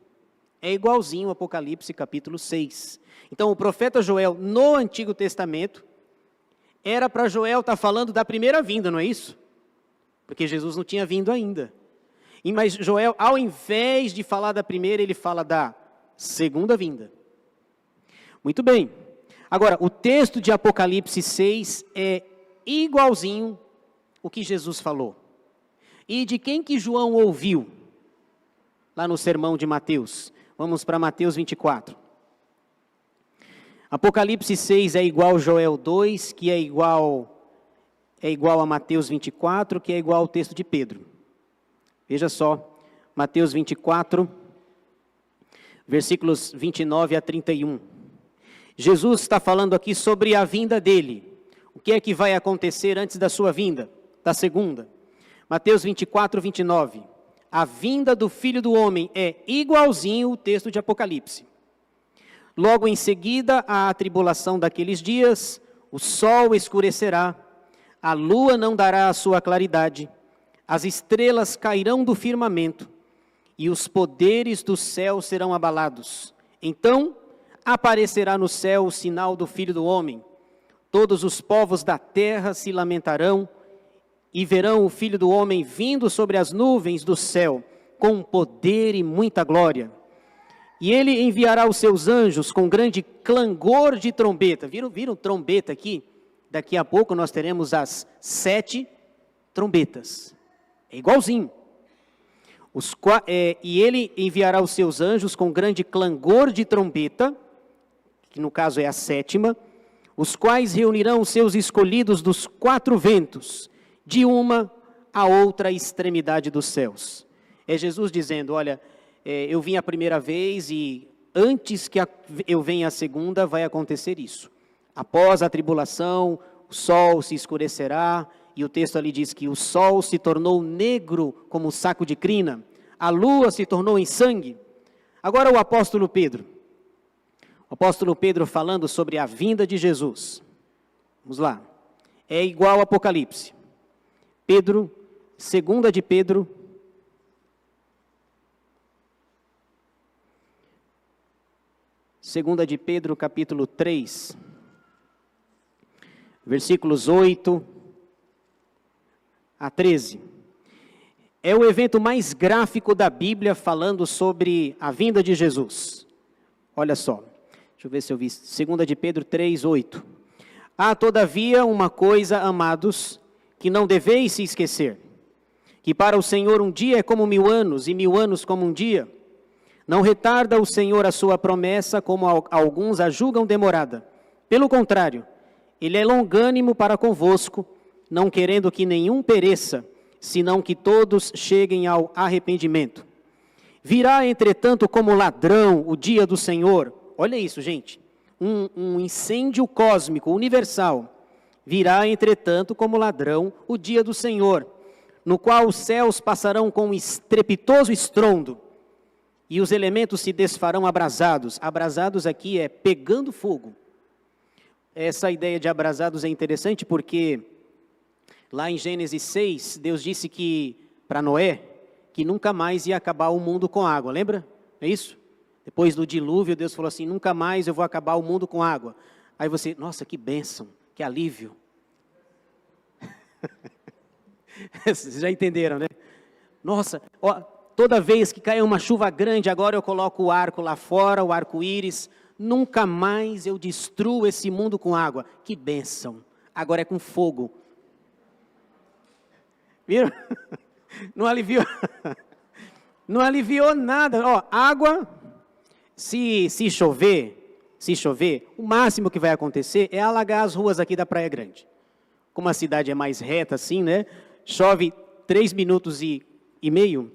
É igualzinho Apocalipse capítulo 6. Então, o profeta Joel, no Antigo Testamento, era para Joel estar falando da primeira vinda, não é isso? Porque Jesus não tinha vindo ainda. Mas Joel, ao invés de falar da primeira, ele fala da segunda vinda. Muito bem. Agora, o texto de Apocalipse 6 é igualzinho o que Jesus falou. E de quem que João ouviu? Lá no sermão de Mateus. Vamos para Mateus 24. Apocalipse 6 é igual a Joel 2, que é igual a Mateus 24, que é igual ao texto de Pedro. Veja só, Mateus 24, versículos 29 a 31. Jesus está falando aqui sobre a vinda dele. O que é que vai acontecer antes da sua vinda, da segunda? Mateus 24, 29. A vinda do Filho do Homem é igualzinho o texto de Apocalipse. Logo em seguida, a tribulação daqueles dias, o sol escurecerá, a lua não dará a sua claridade, as estrelas cairão do firmamento, e os poderes do céu serão abalados. Então, aparecerá no céu o sinal do Filho do Homem. Todos os povos da terra se lamentarão, e verão o Filho do Homem vindo sobre as nuvens do céu, com poder e muita glória. E ele enviará os seus anjos com grande clangor de trombeta. Viram trombeta aqui? Daqui a pouco nós teremos as 7 trombetas. É igualzinho. E ele enviará os seus anjos com grande clangor de trombeta, que no caso é a 7ª, os quais reunirão os seus escolhidos dos 4 ventos, de uma a outra extremidade dos céus. É Jesus dizendo, olha, eu vim a primeira vez e antes que eu venha a segunda vai acontecer isso. Após a tribulação, o sol se escurecerá, e o texto ali diz que o sol se tornou negro como um saco de crina, a lua se tornou em sangue. Agora o apóstolo Pedro falando sobre a vinda de Jesus. Vamos lá. É igual ao Apocalipse. Pedro, 2 de Pedro, capítulo 3, versículos 8 a 13. É o evento mais gráfico da Bíblia falando sobre a vinda de Jesus. Olha só, deixa eu ver se eu vi, 2 de Pedro 3, 8. Há todavia uma coisa, amados, que não deveis se esquecer, que para o Senhor um dia é como 1000 anos, e 1000 anos como um dia. Não retarda o Senhor a sua promessa, como alguns a julgam demorada. Pelo contrário, Ele é longânimo para convosco, não querendo que nenhum pereça, senão que todos cheguem ao arrependimento. Virá, entretanto, como ladrão o dia do Senhor. Olha isso, gente. Um incêndio cósmico, universal. Virá, entretanto, como ladrão o dia do Senhor, no qual os céus passarão com um estrepitoso estrondo, e os elementos se desfarão abrasados. Abrasados aqui é pegando fogo. Essa ideia de abrasados é interessante porque lá em Gênesis 6, Deus disse que para Noé, que nunca mais ia acabar o mundo com água, lembra? É isso? Depois do dilúvio, Deus falou assim, nunca mais eu vou acabar o mundo com água. Aí você, nossa, que bênção, que alívio. Vocês já entenderam, né? Nossa, ó, toda vez que cai uma chuva grande, agora eu coloco o arco lá fora, o arco-íris, nunca mais eu destruo esse mundo com água. Que bênção, agora é com fogo. Viram? Não aliviou, não aliviou nada. Ó, água, se chover, o máximo que vai acontecer é alagar as ruas aqui da Praia Grande. Como a cidade é mais reta assim, né? Chove 3 minutos e meio,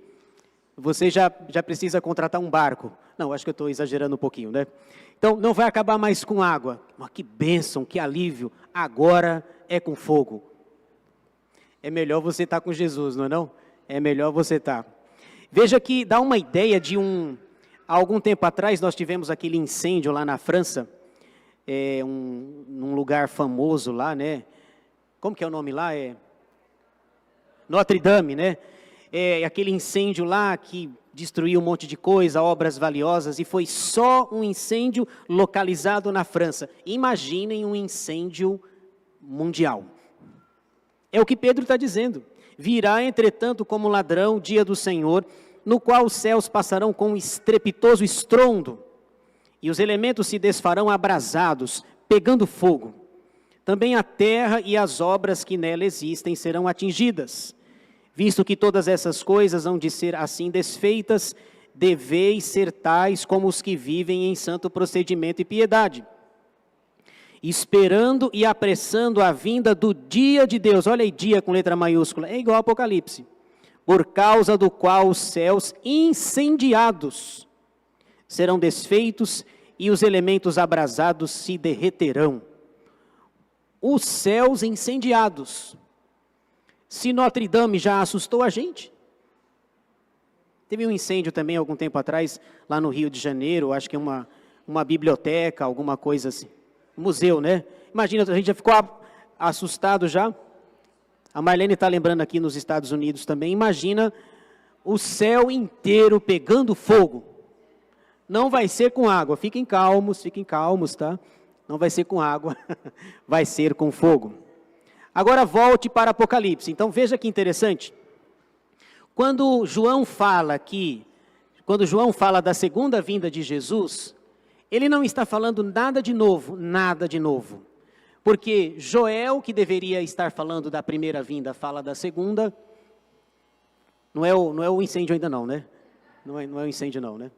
você já precisa contratar um barco. Não, acho que eu estou exagerando um pouquinho, né? Então, não vai acabar mais com água. Mas que bênção, que alívio. Agora é com fogo. É melhor você estar com Jesus, não é não? É melhor você estar. Veja que dá uma ideia de há algum tempo atrás, nós tivemos aquele incêndio lá na França, num lugar famoso lá, né? Como que é o nome lá? Notre Dame, né? Aquele incêndio lá que destruiu um monte de coisa, obras valiosas, e foi só um incêndio localizado na França. Imaginem um incêndio mundial. É o que Pedro está dizendo. Virá, entretanto, como ladrão o dia do Senhor, no qual os céus passarão com um estrepitoso estrondo, e os elementos se desfarão abrasados, pegando fogo. Também a terra e as obras que nela existem serão atingidas. Visto que todas essas coisas hão de ser assim desfeitas, deveis ser tais como os que vivem em santo procedimento e piedade, esperando e apressando a vinda do dia de Deus. Olha aí, dia com letra maiúscula, é igual ao Apocalipse. Por causa do qual os céus incendiados serão desfeitos e os elementos abrasados se derreterão. Os céus incendiados. Se Notre Dame já assustou a gente. Teve um incêndio também, algum tempo atrás, lá no Rio de Janeiro, acho que é uma biblioteca, alguma coisa assim. Museu, né? Imagina, a gente já ficou assustado já. A Marlene está lembrando aqui nos Estados Unidos também. Imagina o céu inteiro pegando fogo. Não vai ser com água. Fiquem calmos, tá? Não vai ser com água, vai ser com fogo. Agora volte para Apocalipse. Então veja que interessante. Quando João fala da segunda vinda de Jesus, ele não está falando nada de novo. Porque Joel, que deveria estar falando da primeira vinda, fala da segunda. Não é o incêndio ainda não, né? Não é o incêndio não, né?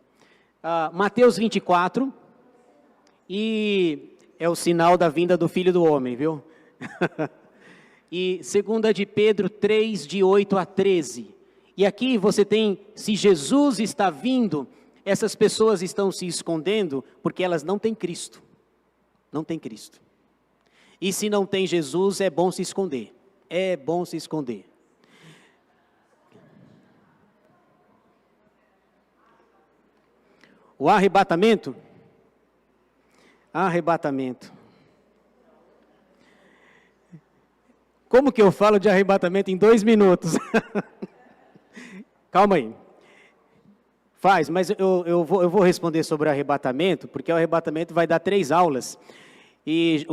Mateus 24, e é o sinal da vinda do Filho do Homem, viu? E 2 de Pedro 3, de 8 a 13. E aqui você tem, se Jesus está vindo, essas pessoas estão se escondendo porque elas não têm Cristo. Não têm Cristo. E se não tem Jesus, é bom se esconder. É bom se esconder. O arrebatamento. Arrebatamento. Como que eu falo de arrebatamento em 2 minutos? Calma aí. Mas eu vou responder sobre o arrebatamento, porque o arrebatamento vai dar 3 aulas. E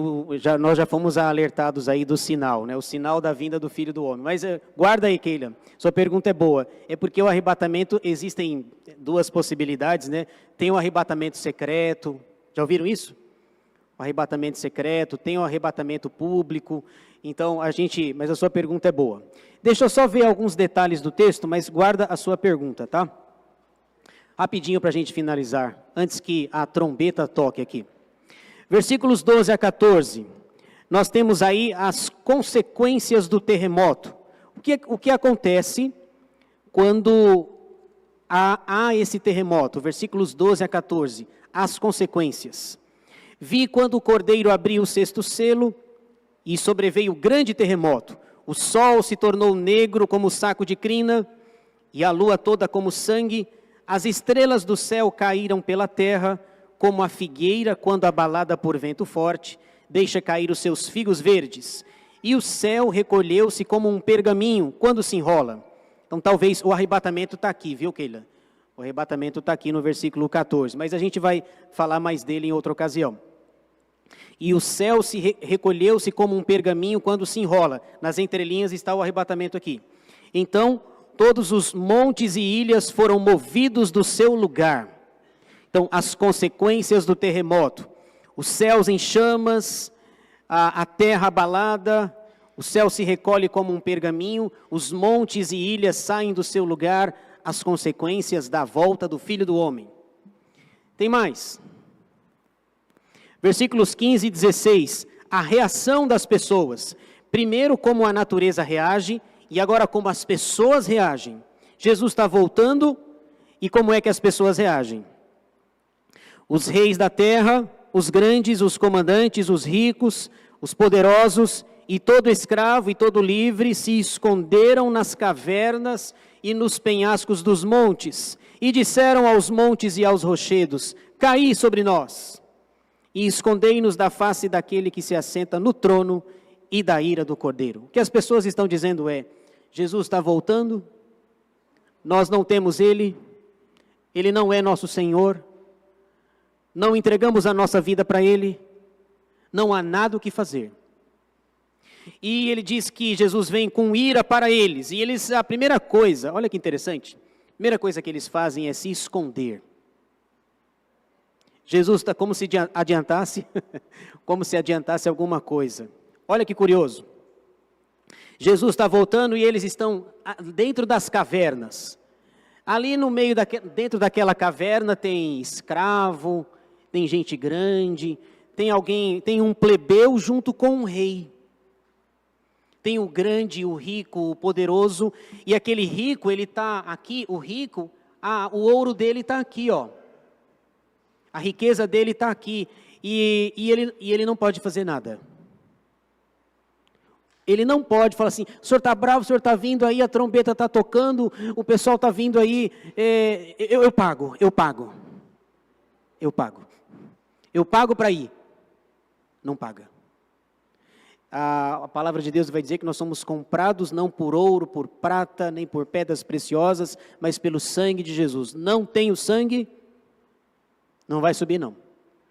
nós já fomos alertados aí do sinal, né? O sinal da vinda do Filho do Homem. Mas guarda aí, Keila, sua pergunta é boa. É porque o arrebatamento, existem 2 possibilidades, né? Tem o arrebatamento secreto, já ouviram isso? O arrebatamento secreto, tem o arrebatamento público. Então, mas a sua pergunta é boa. Deixa eu só ver alguns detalhes do texto, mas guarda a sua pergunta, tá? Rapidinho para a gente finalizar, antes que a trombeta toque aqui. Versículos 12 a 14, nós temos aí as consequências do terremoto. O que acontece quando há esse terremoto? Versículos 12 a 14, as consequências. Vi quando o cordeiro abriu o 6º selo e sobreveio grande terremoto. O sol se tornou negro como saco de crina e a lua toda como sangue. As estrelas do céu caíram pela terra, como a figueira, quando abalada por vento forte, deixa cair os seus figos verdes. E o céu recolheu-se como um pergaminho, quando se enrola. Então, talvez o arrebatamento está aqui, viu, Keila? O arrebatamento está aqui no versículo 14, mas a gente vai falar mais dele em outra ocasião. E o céu recolheu-se como um pergaminho, quando se enrola. Nas entrelinhas está o arrebatamento aqui. Então, todos os montes e ilhas foram movidos do seu lugar. Então, as consequências do terremoto, os céus em chamas, a terra abalada, o céu se recolhe como um pergaminho, os montes e ilhas saem do seu lugar, as consequências da volta do Filho do Homem. Tem mais. Versículos 15 e 16, a reação das pessoas. Primeiro, como a natureza reage, e agora como as pessoas reagem. Jesus está voltando, e como é que as pessoas reagem? Os reis da terra, os grandes, os comandantes, os ricos, os poderosos, e todo escravo e todo livre se esconderam nas cavernas e nos penhascos dos montes, e disseram aos montes e aos rochedos: caí sobre nós, e escondei-nos da face daquele que se assenta no trono e da ira do Cordeiro. O que as pessoas estão dizendo é: Jesus está voltando, nós não temos ele, Ele não é nosso Senhor, não entregamos a nossa vida para Ele, não há nada o que fazer. E ele diz que Jesus vem com ira para eles, e eles, a primeira coisa, olha que interessante, a primeira coisa que eles fazem é se esconder. Jesus está como se adiantasse, como se adiantasse alguma coisa. Olha que curioso. Jesus está voltando e eles estão dentro das cavernas. Ali no meio, dentro daquela caverna tem escravo, tem gente grande, tem um plebeu junto com um rei. Tem o grande, o rico, o poderoso, e aquele rico, ele está aqui, o rico, o ouro dele está aqui, ó. A riqueza dele está aqui, e ele não pode fazer nada. Ele não pode falar assim, o senhor está bravo, o senhor está vindo aí, a trombeta está tocando, o pessoal está vindo aí, eu pago para ir. Não paga. A palavra de Deus vai dizer que nós somos comprados não por ouro, por prata, nem por pedras preciosas, mas pelo sangue de Jesus. Não tem o sangue, não vai subir não.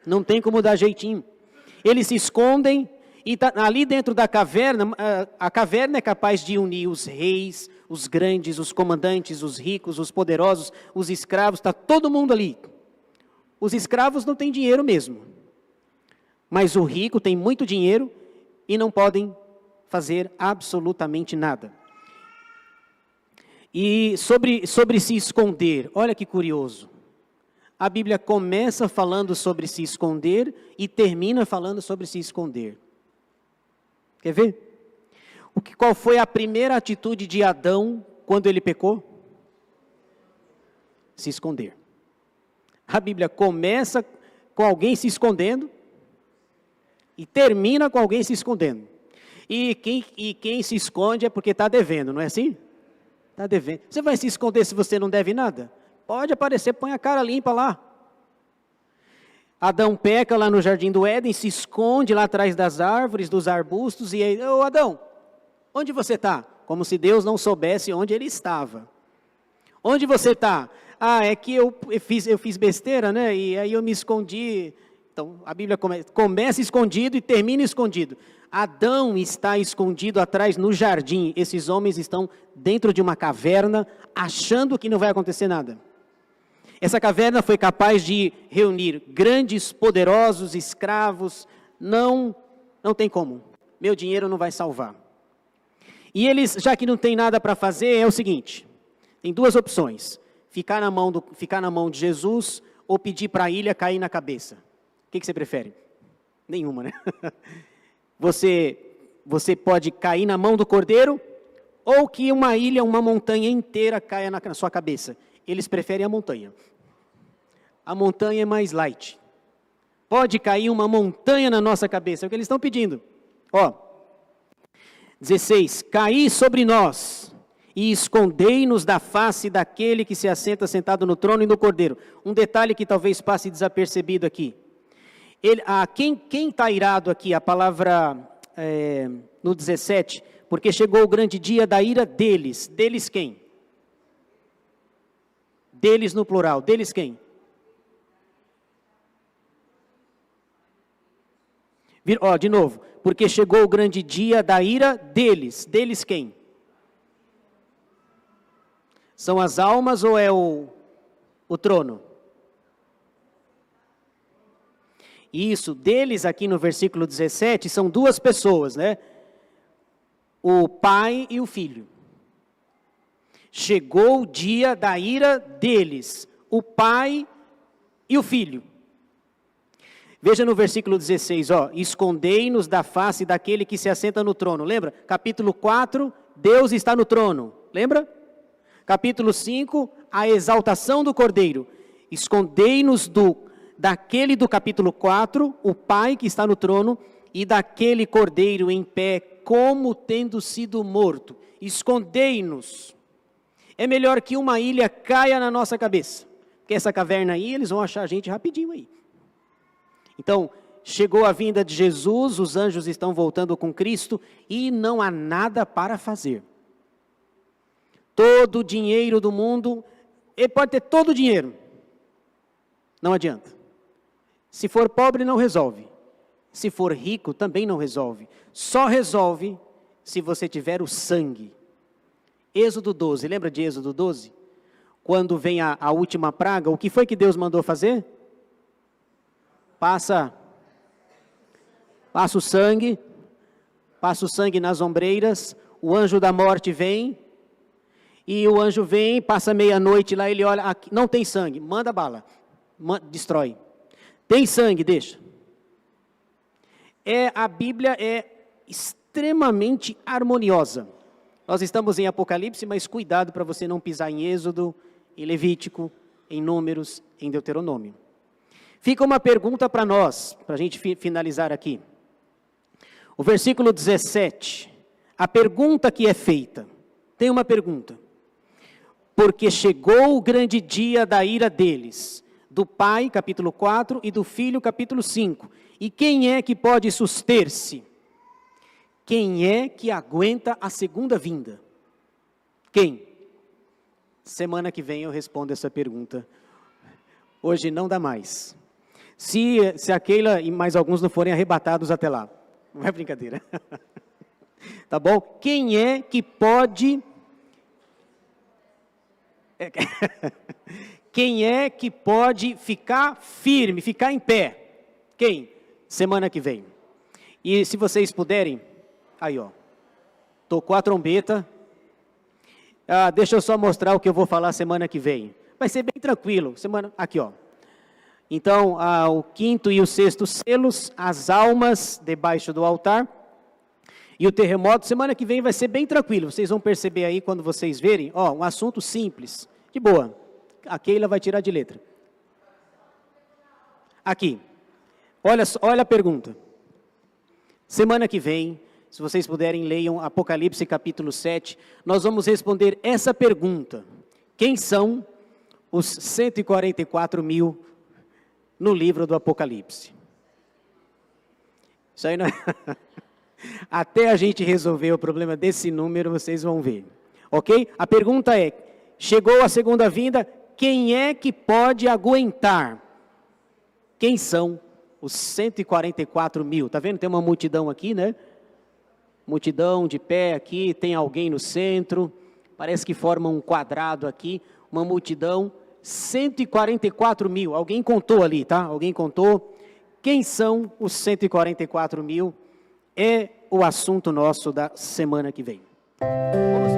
Não tem como dar jeitinho. Eles se escondem e ali dentro da caverna, a caverna é capaz de unir os reis, os grandes, os comandantes, os ricos, os poderosos, os escravos, está todo mundo ali. Os escravos não têm dinheiro mesmo, mas o rico tem muito dinheiro e não podem fazer absolutamente nada. E sobre se esconder, olha que curioso. A Bíblia começa falando sobre se esconder e termina falando sobre se esconder. Quer ver? Qual foi a primeira atitude de Adão quando ele pecou? Se esconder. A Bíblia começa com alguém se escondendo e termina com alguém se escondendo. E quem se esconde é porque está devendo, não é assim? Está devendo. Você vai se esconder se você não deve nada? Pode aparecer, põe a cara limpa lá. Adão peca lá no jardim do Éden, se esconde lá atrás das árvores, dos arbustos, e aí, ô Adão, onde você está? Como se Deus não soubesse onde ele estava. Onde você está? É que eu fiz besteira, né? E aí eu me escondi. Então, a Bíblia começa escondido e termina escondido. Adão está escondido atrás no jardim. Esses homens estão dentro de uma caverna, achando que não vai acontecer nada. Essa caverna foi capaz de reunir grandes, poderosos, escravos. Não tem como. Meu dinheiro não vai salvar. E eles, já que não tem nada para fazer, é o seguinte. Tem duas opções. Ficar na mão de Jesus ou pedir para a ilha cair na cabeça. O que você prefere? Nenhuma, né? Você pode cair na mão do cordeiro ou que uma ilha, uma montanha inteira caia na sua cabeça. Eles preferem a montanha. A montanha é mais light. Pode cair uma montanha na nossa cabeça, é o que eles estão pedindo. 16. Caí sobre nós e escondei-nos da face daquele que se assenta sentado no trono e no cordeiro. Um detalhe que talvez passe desapercebido aqui. Quem está irado aqui, a palavra no 17, porque chegou o grande dia da ira deles. Deles quem? Deles no plural. Deles quem? De novo. Porque chegou o grande dia da ira deles. Deles quem? São as almas ou é o trono? Isso, deles aqui no versículo 17, são duas pessoas, né? O pai e o filho. Chegou o dia da ira deles, o pai e o filho. Veja no versículo 16, escondei-nos da face daquele que se assenta no trono. Lembra? Capítulo 4, Deus está no trono. Lembra? Capítulo 5, a exaltação do cordeiro. Escondei-nos daquele do capítulo 4, o pai que está no trono, e daquele cordeiro em pé, como tendo sido morto. Escondei-nos. É melhor que uma ilha caia na nossa cabeça. Porque essa caverna aí, eles vão achar a gente rapidinho aí. Então, chegou a vinda de Jesus, os anjos estão voltando com Cristo, e não há nada para fazer. Todo o dinheiro do mundo, ele pode ter todo o dinheiro, Não adianta. Se for pobre, não resolve. Se for rico, também não resolve. Só resolve se você tiver o sangue. Êxodo 12, lembra de Êxodo 12? Quando vem a última praga, o que foi que Deus mandou fazer? Passa o sangue nas ombreiras, o anjo da morte vem, e o anjo vem, passa meia-noite lá, ele olha, aqui, não tem sangue, manda bala, destrói. Tem sangue, deixa. A Bíblia é extremamente harmoniosa. Nós estamos em Apocalipse, mas cuidado para você não pisar em Êxodo, em Levítico, em Números, em Deuteronômio. Fica uma pergunta para nós, para a gente finalizar aqui. O versículo 17, a pergunta que é feita, tem uma pergunta. Porque chegou o grande dia da ira deles, do Pai, capítulo 4, e do Filho, capítulo 5. E quem é que pode suster-se? Quem é que aguenta a segunda vinda? Quem? Semana que vem eu respondo essa pergunta. Hoje não dá mais. Se a Keila e mais alguns não forem arrebatados até lá. Não é brincadeira. Tá bom? Quem é que pode... Quem é que pode ficar firme, ficar em pé? Quem? Semana que vem. E se vocês puderem... Aí, ó. Tocou a trombeta. Deixa eu só mostrar o que eu vou falar semana que vem. Vai ser bem tranquilo. Aqui, ó. Então, o quinto e o sexto selos, as almas debaixo do altar e o terremoto. Semana que vem vai ser bem tranquilo. Vocês vão perceber aí quando vocês verem. Ó, um assunto simples. De boa. A Keila vai tirar de letra. Aqui. Olha a pergunta. Semana que vem, se vocês puderem, leiam Apocalipse capítulo 7. Nós vamos responder essa pergunta. Quem são os 144 mil no livro do Apocalipse? Isso aí não é... Até a gente resolver o problema desse número, vocês vão ver. Ok? A pergunta é, chegou a segunda vinda, quem é que pode aguentar? Quem são os 144 mil? Tá vendo? Tem uma multidão aqui, né? Multidão de pé aqui, tem alguém no centro, parece que forma um quadrado aqui, uma multidão, 144 mil, alguém contou ali, tá? Alguém contou. Quem são os 144 mil? É o assunto nosso da semana que vem. Vamos